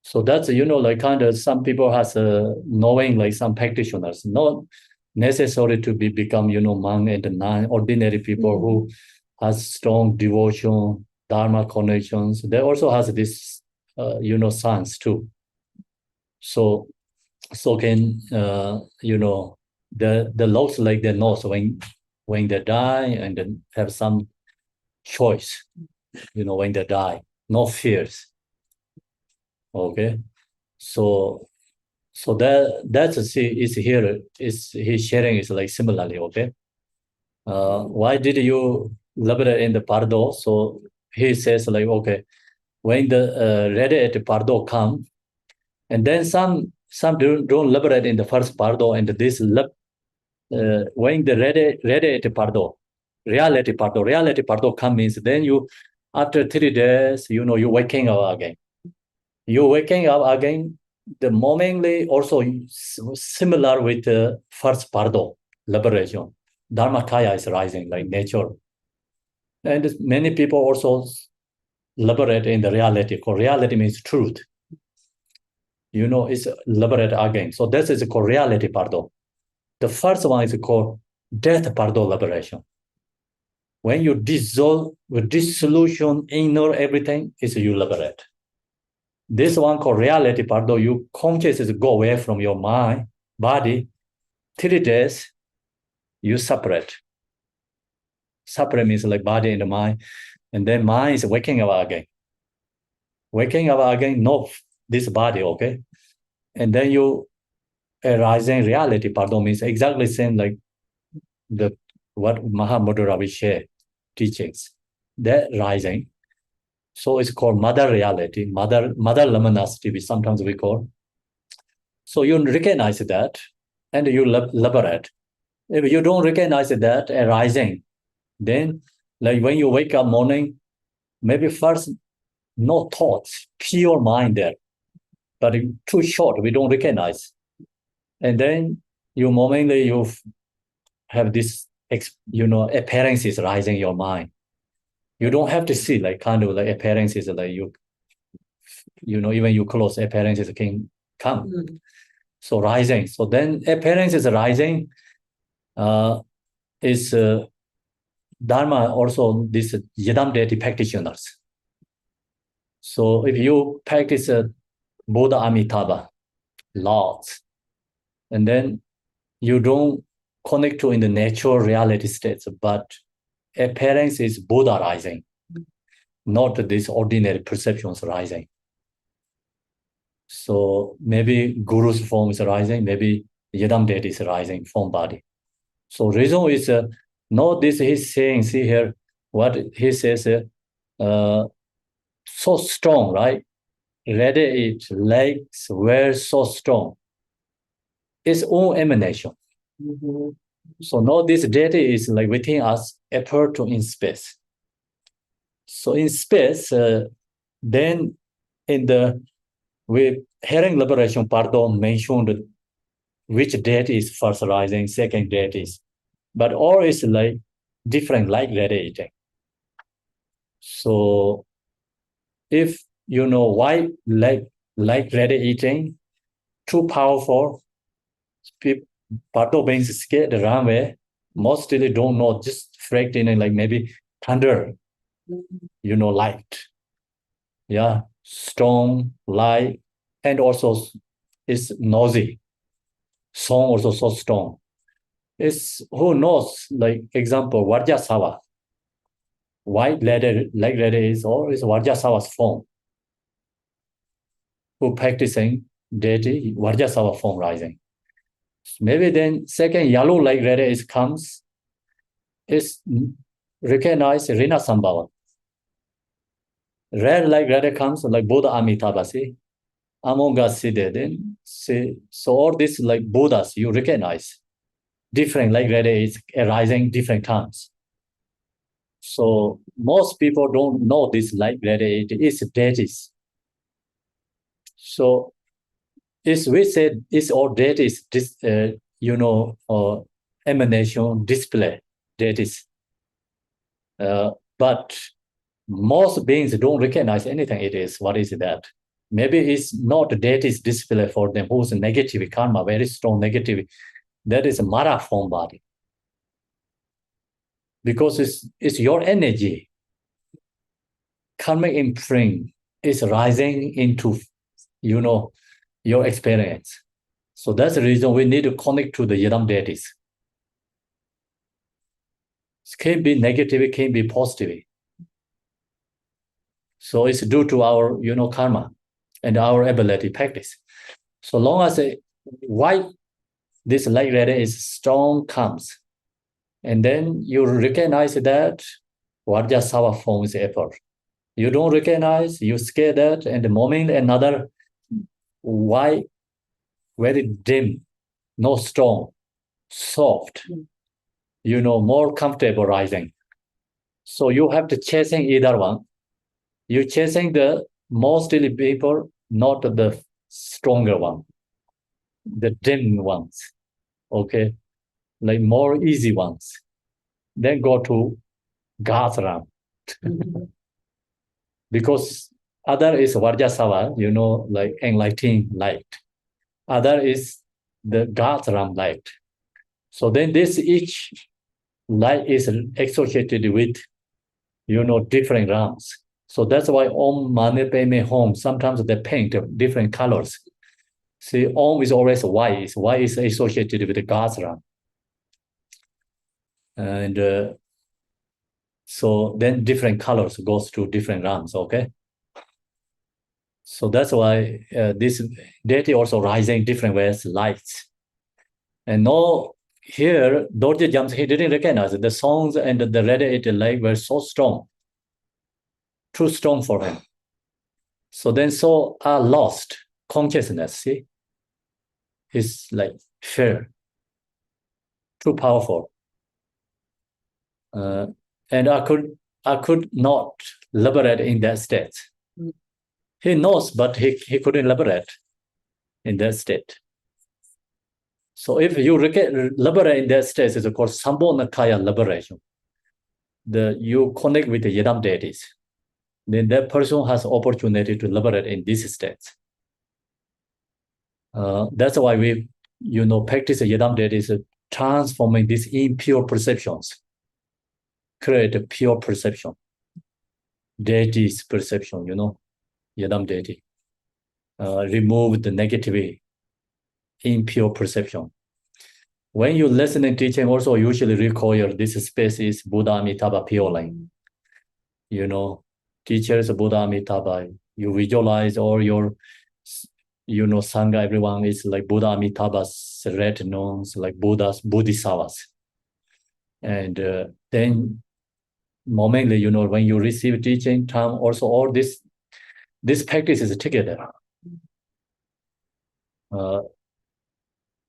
So that's, like kind of some people has knowing like some practitioners, not necessary to become, monk and nun, ordinary people who has strong devotion, dharma connections. They also has this, science too. So can, the looks like they know when they die and then have some choice, when they die, no fears. Okay, so that's is here is he's sharing is like similarly. Okay, why did you liberate in the Pardo? So he says like, okay, when the radiated Pardo come, and then some don't liberate in the first Pardo, and this when the radiated Pardo, reality Pardo come means then you after 3 days, you're waking up again. You're waking up again. The momently also similar with the first Pardo liberation. Dharmakaya is rising like nature. And many people also liberate in the reality, because reality means truth. It's liberate again. So this is called reality Pardo. The first one is called death Pardo liberation. When you dissolve with dissolution, ignore everything, is you liberate. This one called reality Pardo, you consciousness go away from your mind, body, 3 days, you separate. Separate means like body and mind, and then mind is waking up again. Waking up again, no, this body, okay? And then you arising reality, Pardo means exactly same like what Mahamudra share teachings. That rising. So it's called mother reality, mother luminosity, which sometimes we call. So you recognize that and you liberate. If you don't recognize that arising, then Like when you wake up morning, maybe first no thoughts, pure mind there, but too short, we don't recognize. And then momentarily you have this, appearances rising in your mind. You don't have to see like kind of like appearances like even you close appearances can come. So rising. So then appearances rising is Dharma also this Yidam deity practitioners. So if you practice Buddha Amitabha, Lords, and then you don't connect to in the natural reality states, but appearance is Buddha rising, not this ordinary perceptions rising. So maybe Guru's form is rising, maybe Yidam deity is rising from body. So reason is not this he's saying, see here, what he says, so strong, right? Radiate legs were so strong. Its own emanation. So now this data is like within us, appear to in space. So in space, then in the with hearing liberation, Pardon mentioned which data is first rising, second data is, but all is like different, like radiating. So if you know why like radiating, too powerful, Parto being scared the runway, mostly don't know, just freaked in like maybe thunder, light. Yeah, storm, light, and also it's noisy. Song also so strong. It's who knows, like example, Vajrasattva. White letter, like letter is always Vajrasattva's form. Who practicing deity, Vajrasattva form rising. Maybe then second yellow like letter is comes, is recognized Rina Sambhava. Red like letter comes like Buddha Amitabha, see? Among us seated, then see, so all this like Buddhas you recognize. Different like letter is arising different times. So most people don't know this like letter it is deities. So is we said is all deities this emanation display deities. But most beings don't recognize anything it is. What is that? Maybe it's not deities display for them who's negative karma, very strong negative. That is a Mara form body. Because it's your energy. Karmic imprint is rising into, your experience. So that's the reason we need to connect to the Yidam deities. It can be negative, it can be positive. So it's due to our, karma and our ability practice. So long as why this light radar is strong comes, and then you recognize that Vajrasattva form is effort. You don't recognize, you scare that, and the moment another why very dim, no strong, soft, more comfortable rising. So you have to chasing either one. You're chasing the mostly people, not the stronger one, the dim ones, okay? Like more easy ones. Then go to Gazram. Because other is Vajrasattva, like enlightening light. Other is the Gazram light. So then this each light is associated with, different realms. So that's why Om Mani Padme Hum, sometimes they paint different colors. See, Om is always white. White is associated with the God's realm. And so then different colors goes to different realms, okay? So that's why this deity also rising different ways, lights. And now here, Dorje jumps, he didn't recognize it. The songs and the radiated light were so strong, too strong for him. So then so are lost consciousness, see? It's like fear, too powerful. and I could not liberate in that state. He knows, but he couldn't liberate in that state. So if you liberate in that state, it's called Sambonakaya liberation. You connect with the Yedam deities. Then that person has opportunity to liberate in this state. That's why we, practice the Yedam deities, transforming these impure perceptions, create a pure perception, deity's perception, Yedam deity. Remove the negative, impure perception. When you listen and teaching, also usually require this space is Buddha Amitabha pure line. Teachers Buddha Amitabha, you visualize all your, Sangha, everyone is like Buddha Amitabha's retinones, like Bodhisattvas. And then momently, when you receive teaching time, also all this practice is together.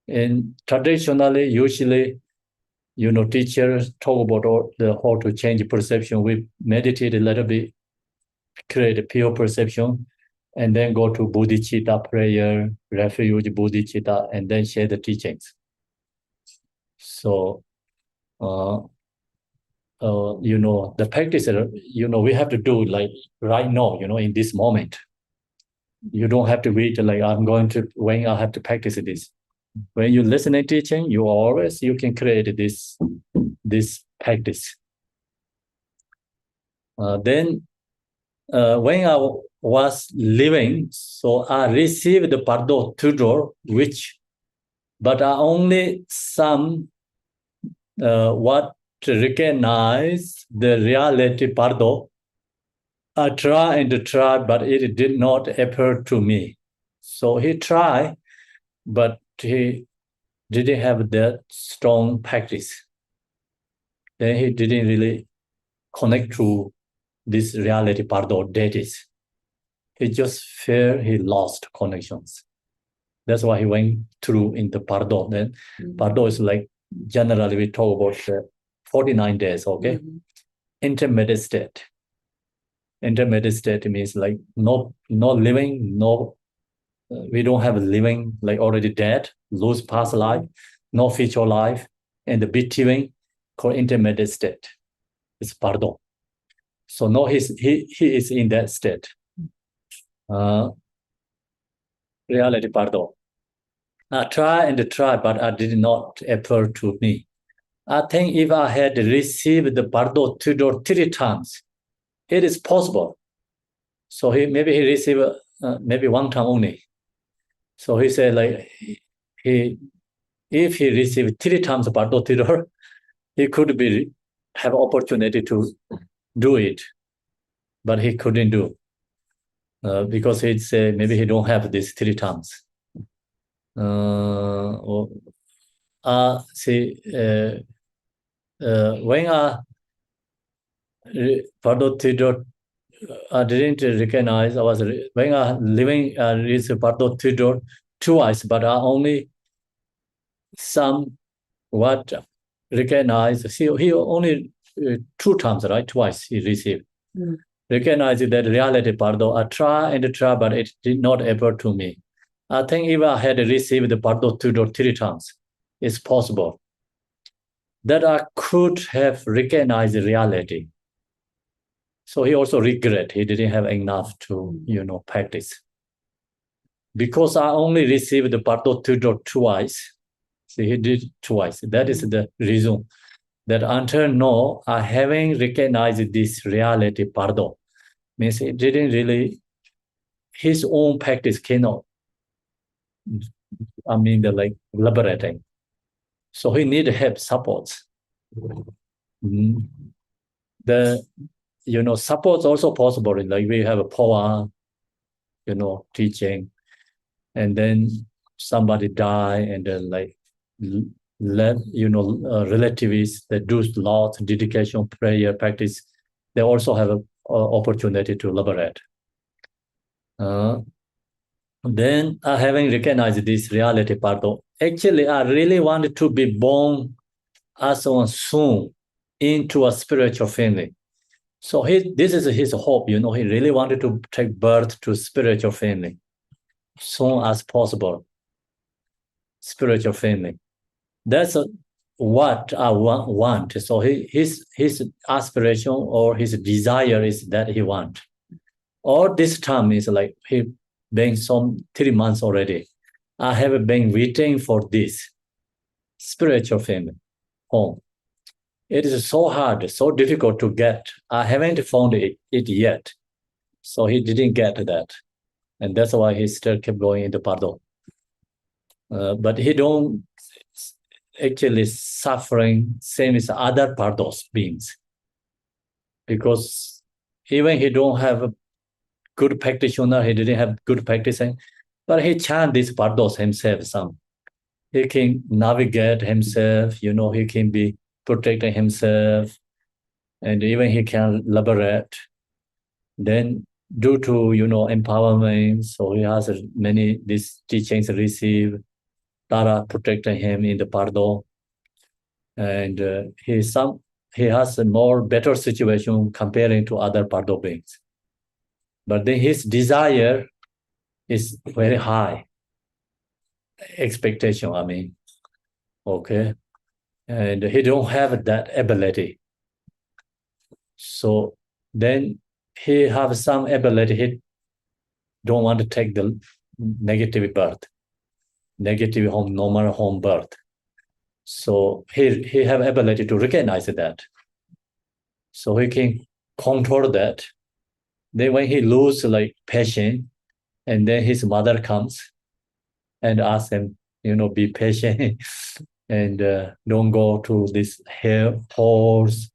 And traditionally, usually, teachers talk about how to change perception. We meditate a little bit, create a pure perception, and then go to bodhicitta prayer, refuge bodhicitta, and then share the teachings. So, the practice, we have to do like right now, in this moment. You don't have to wait like when I have to practice this. When you listen and teaching, you can create this practice. Then when I was living, so I received the Pardo Tudor, but I only some what recognize the reality Pardo. I tried and tried, but it did not appear to me. So he tried, but he didn't have that strong practice. Then he didn't really connect to this reality Pardo deities. He just feared he lost connections. That's why he went through into Pardo. Then Pardo is like, generally we talk about 49 days, okay? Intermediate state. Intermediate state means like no living, we don't have a living, like already dead, lose past life, no future life, and the between called intermediate state. It's Pardo. So no, he is in that state. Reality Pardo. I try and try, but it did not appear to me. I think if I had received the Pardo Tudor 3 times, it is possible. So maybe he received maybe 1 time only. So he said like if he received 3 times Pardo Tudor, he could have opportunity to do it, but he couldn't do because he'd say maybe he don't have this 3 times. When Pardo Tudor, I didn't recognize. When I living is Pardo Tudor twice, but I only what recognize. He only 2 times, right? Twice he received. Recognize that reality Pardo. I try and try, but it did not appear to me. I think if I had received the Pardo Tudor 3 times, it's possible that I could have recognized reality. So he also regret he didn't have enough to, practice. Because I only received the Pardo Tudor twice. See, he did twice. That is the reason that until now, I haven't recognized this reality Pardo. Means it didn't really, his own practice cannot, liberating. So he need help, support. The support also possible. Like we have a power, teaching, and then somebody die, and then relatives that do lots dedication, prayer, practice. They also have an opportunity to liberate. Then having recognized this reality part, actually, I really wanted to be born as one soon into a spiritual family. So this is his hope, he really wanted to take birth to spiritual family soon as possible. Spiritual family. That's what I want. So his aspiration or his desire is that he want. All this time is like he been some 3 months already. I have been waiting for this spiritual family home. It is so hard, so difficult to get. I haven't found it yet. So he didn't get that. And that's why he still kept going into Pardo. But he don't actually suffering same as other Pardos beings. Because even he don't have a good practitioner, he didn't have good practicing, but he chant these Pardos himself some. He can navigate himself, he can be protecting himself, and even he can liberate. Then due to, empowerment, so he has many, these teachings received, Tara protecting him in the Pardo. And he has a more better situation comparing to other Pardo beings. But then his desire is very high. Expectation, okay. And he don't have that ability. So then he have some ability, he don't want to take the negative birth, negative home, normal home birth. So he have ability to recognize that. So he can control that. Then when he lose like patience, and then his mother comes and asks him, be patient and don't go to this horse,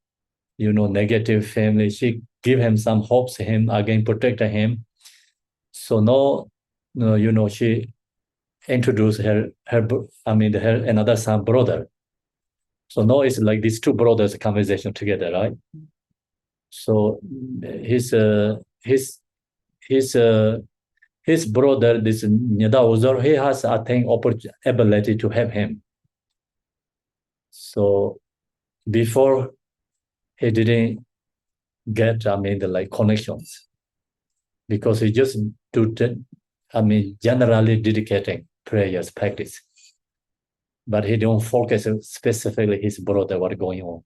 negative family. She give him some hopes, him again protect him. So no, she introduced her another son brother. So now it's like these two brothers conversation together, right? So his brother, this Nyada, he has, I think, ability to help him. So before he didn't get, the connections, because he just generally dedicating prayers practice, but he don't focus specifically his brother what going on.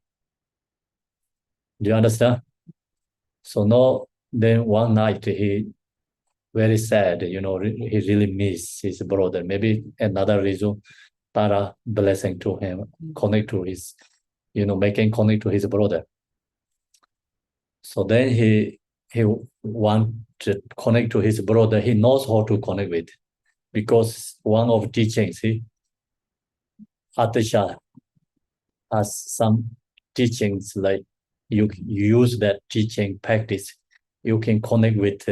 Do you understand? So now, then one night he very sad, he really miss his brother. Maybe another reason, Tara blessing to him, connect to his, making connect to his brother. So then he want to connect to his brother. He knows how to connect with, because one of teachings, Atisha has some teachings like you use that teaching practice, you can connect with,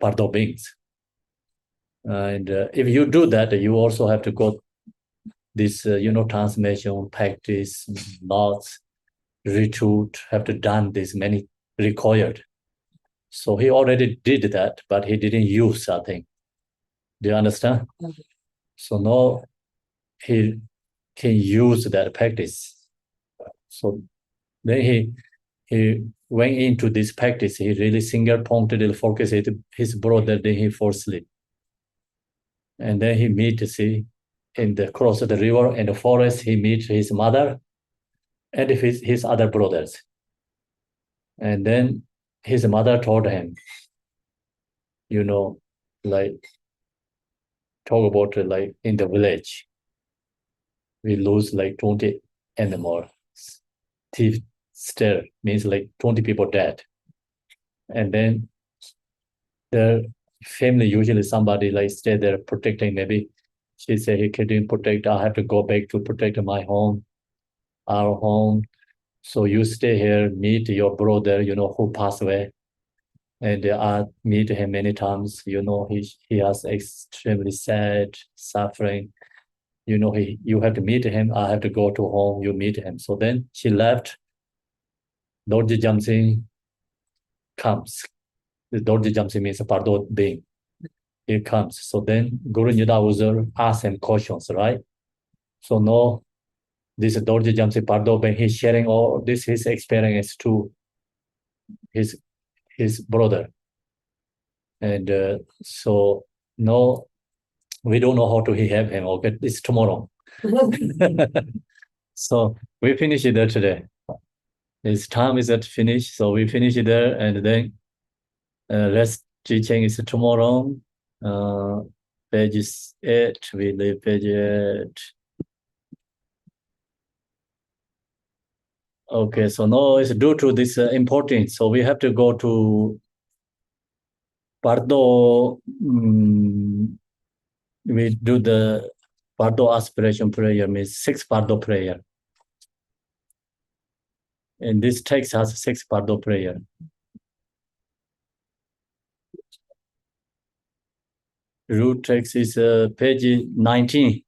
Pardo beings. And if you do that, you also have to go this, transmission practice, notes, retreat, have to done this many required. So he already did that, but he didn't use, I think. Do you understand? Okay. So now he can use that practice. So then he went into this practice. He really single-pointedly focused his brother, then he fall asleep. And then he meet, in the cross of the river and the forest, he meet his mother and his other brothers. And then his mother told him, talk about in the village, we lose 20 animals. Thief stare means 20 people dead. And then the family, usually somebody stay there protecting, maybe she said he couldn't protect, I have to go back to protect my home, our home. So you stay here, meet your brother, who passed away. And I meet him many times, he has extremely sad, suffering. You have to meet him, I have to go to home, you meet him. So then she left. Dorji Jamsing comes. The Dorji Jamsing means a Pardo being. He comes. So then Guru Nyada Uzur asks him questions, right? So no, this Dorje Jamsi Pardobe, he's sharing all this his experience to his brother. And so no, we don't know how to have him. Okay, it's tomorrow. So we finish it there today. His time is at finish, so we finish it there, and then rest teaching is tomorrow. Page 8, we leave page 8. Okay, so now it's due to this importance, so we have to go to Pardo. We do the Pardo aspiration prayer, means 6 Pardo prayer. And this text has 6 Pardo prayer. Root text is page 19.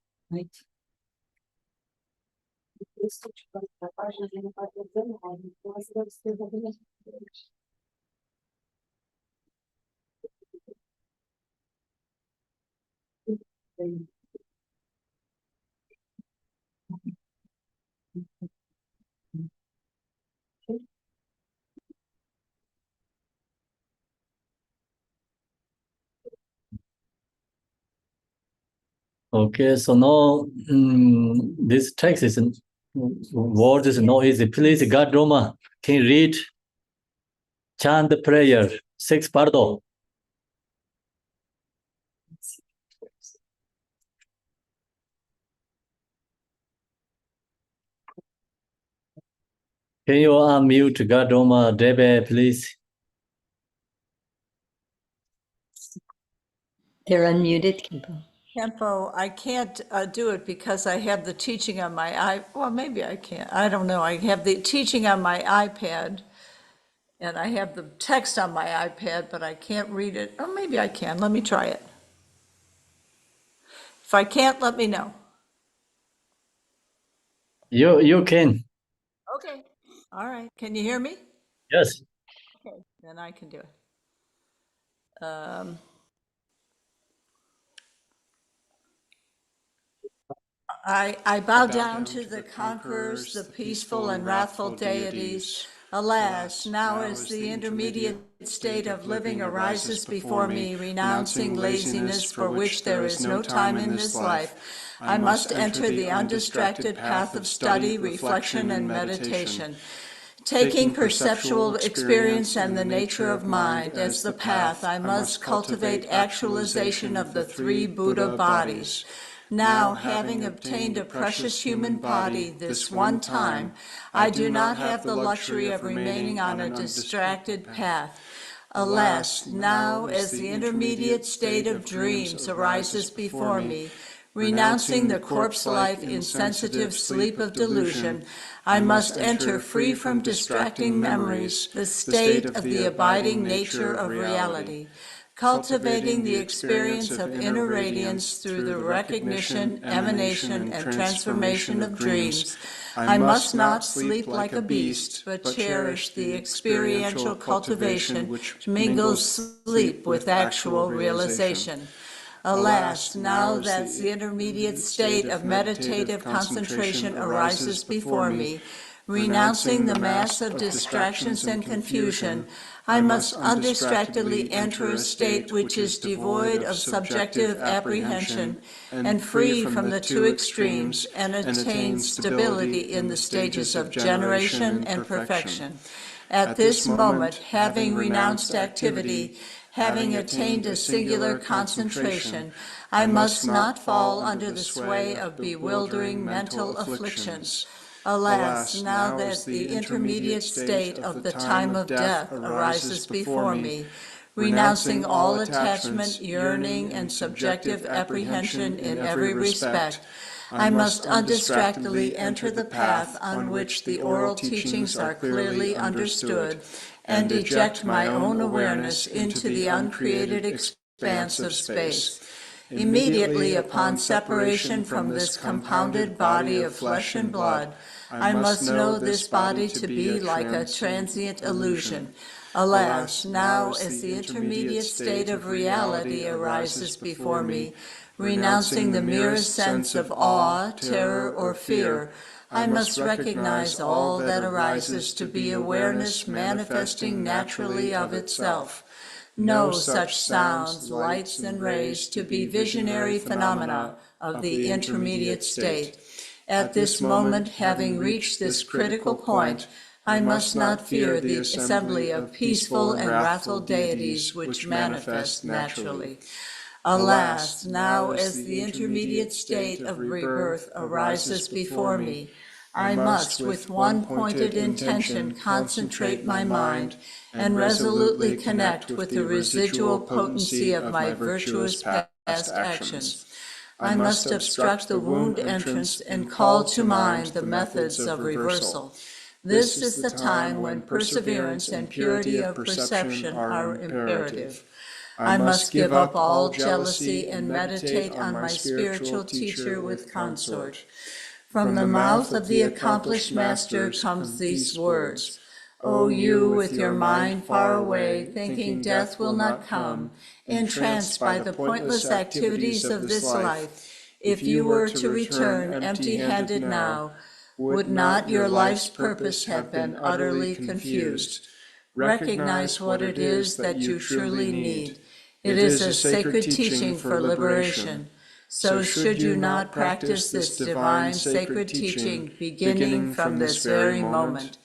Okay, so now this text is word is no easy. Please, God Roma, can you read chant the prayer 6 Pardo? Can you unmute God Roma, Debe, please? They're unmuted, Khenpo. Khenpo, I can't do it because I have the teaching on my well, maybe I can't. I don't know. I have the teaching on my iPad, and I have the text on my iPad, but I can't read it. Or maybe I can. Let me try it. If I can't, let me know. You can. Okay. All right. Can you hear me? Yes. Okay. Then I can do it. I bow down to the conquerors, the peaceful and wrathful deities. Alas, now as the intermediate state of living arises before me, renouncing laziness for which there is no time in this life, I must enter the undistracted path of study, reflection, and meditation. Taking perceptual experience and the nature of mind as the path, I must cultivate actualization of the 3 Buddha bodies. Now, having obtained a precious human body this one time, I do not have the luxury of remaining on a distracted path. Alas, now as the intermediate state of dreams arises before me, renouncing the corpse-life insensitive sleep of delusion, I must enter free from distracting memories, the state of the abiding nature of reality, cultivating the experience of inner radiance through the recognition, emanation, and transformation of dreams. I must not sleep like a beast, but cherish the experiential cultivation which mingles sleep with actual realization. Alas, now that the intermediate state of meditative concentration arises before me, renouncing the mass of distractions and confusion, I must undistractedly enter a state which is devoid of subjective apprehension and free from the 2 extremes, and attain stability in the stages of generation and perfection. At this moment, having renounced activity, having attained a singular concentration, I must not fall under the sway of bewildering mental afflictions. Alas, now that the intermediate state of the time of death arises before me, renouncing all attachment, yearning, and subjective apprehension in every respect, I must undistractedly enter the path on which the oral teachings are clearly understood, and eject my own awareness into the uncreated expanse of space. Immediately upon separation from this compounded body of flesh and blood, I must know this body to be like a transient illusion. Alas, now as the intermediate state of reality arises before me, renouncing the merest sense of awe, terror, or fear, I must recognize all that arises to be awareness manifesting naturally of itself. Know such sounds, lights, and rays to be visionary phenomena of the intermediate state. At this moment, having reached this critical point, I must not fear the assembly of peaceful and wrathful deities which manifest naturally. Alas, now as the intermediate state of rebirth arises before me, I must with one pointed intention concentrate my mind and resolutely connect with the residual potency of my virtuous past actions. I must obstruct the wound entrance and call to mind the methods of reversal. This is the time when perseverance and purity of perception are imperative. I must give up all jealousy and meditate on my spiritual teacher with consort. From the mouth of the accomplished master comes these words. O you with your mind far away, thinking death will not come, entranced by the pointless activities of this life, if you were to return empty-handed now, would not your life's purpose have been utterly confused? Recognize what it is that you truly need. It is a sacred teaching for liberation. So should you not practice this divine sacred teaching beginning from this very moment?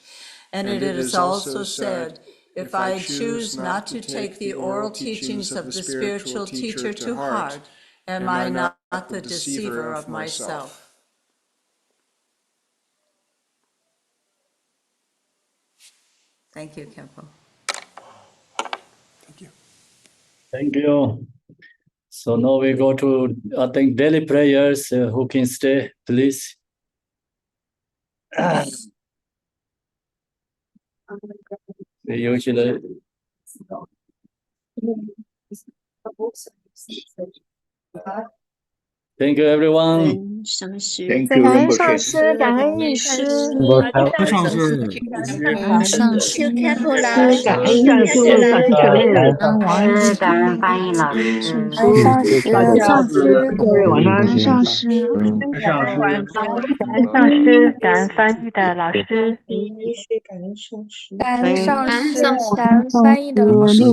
And it is also said, if I choose not to take the oral teachings of the spiritual teacher to heart, am I not the deceiver of myself? Thank you, Khenpo. Thank you. Thank you. So now we go to, I think, daily prayers. Who can stay, please? We usually. Thank you, everyone. 上师， Thank 感 you, 恩 Rinpoche. 上师，感恩律师，感恩上师，感恩上师， Khenpo 老师，感恩上师，感恩小月，感恩王律师，感恩翻译老师，感恩上师，大家上师，各位晚安。感恩上师，感恩上师，感恩翻译的老师，感恩上师，所以感恩感恩上师，翻译的老师。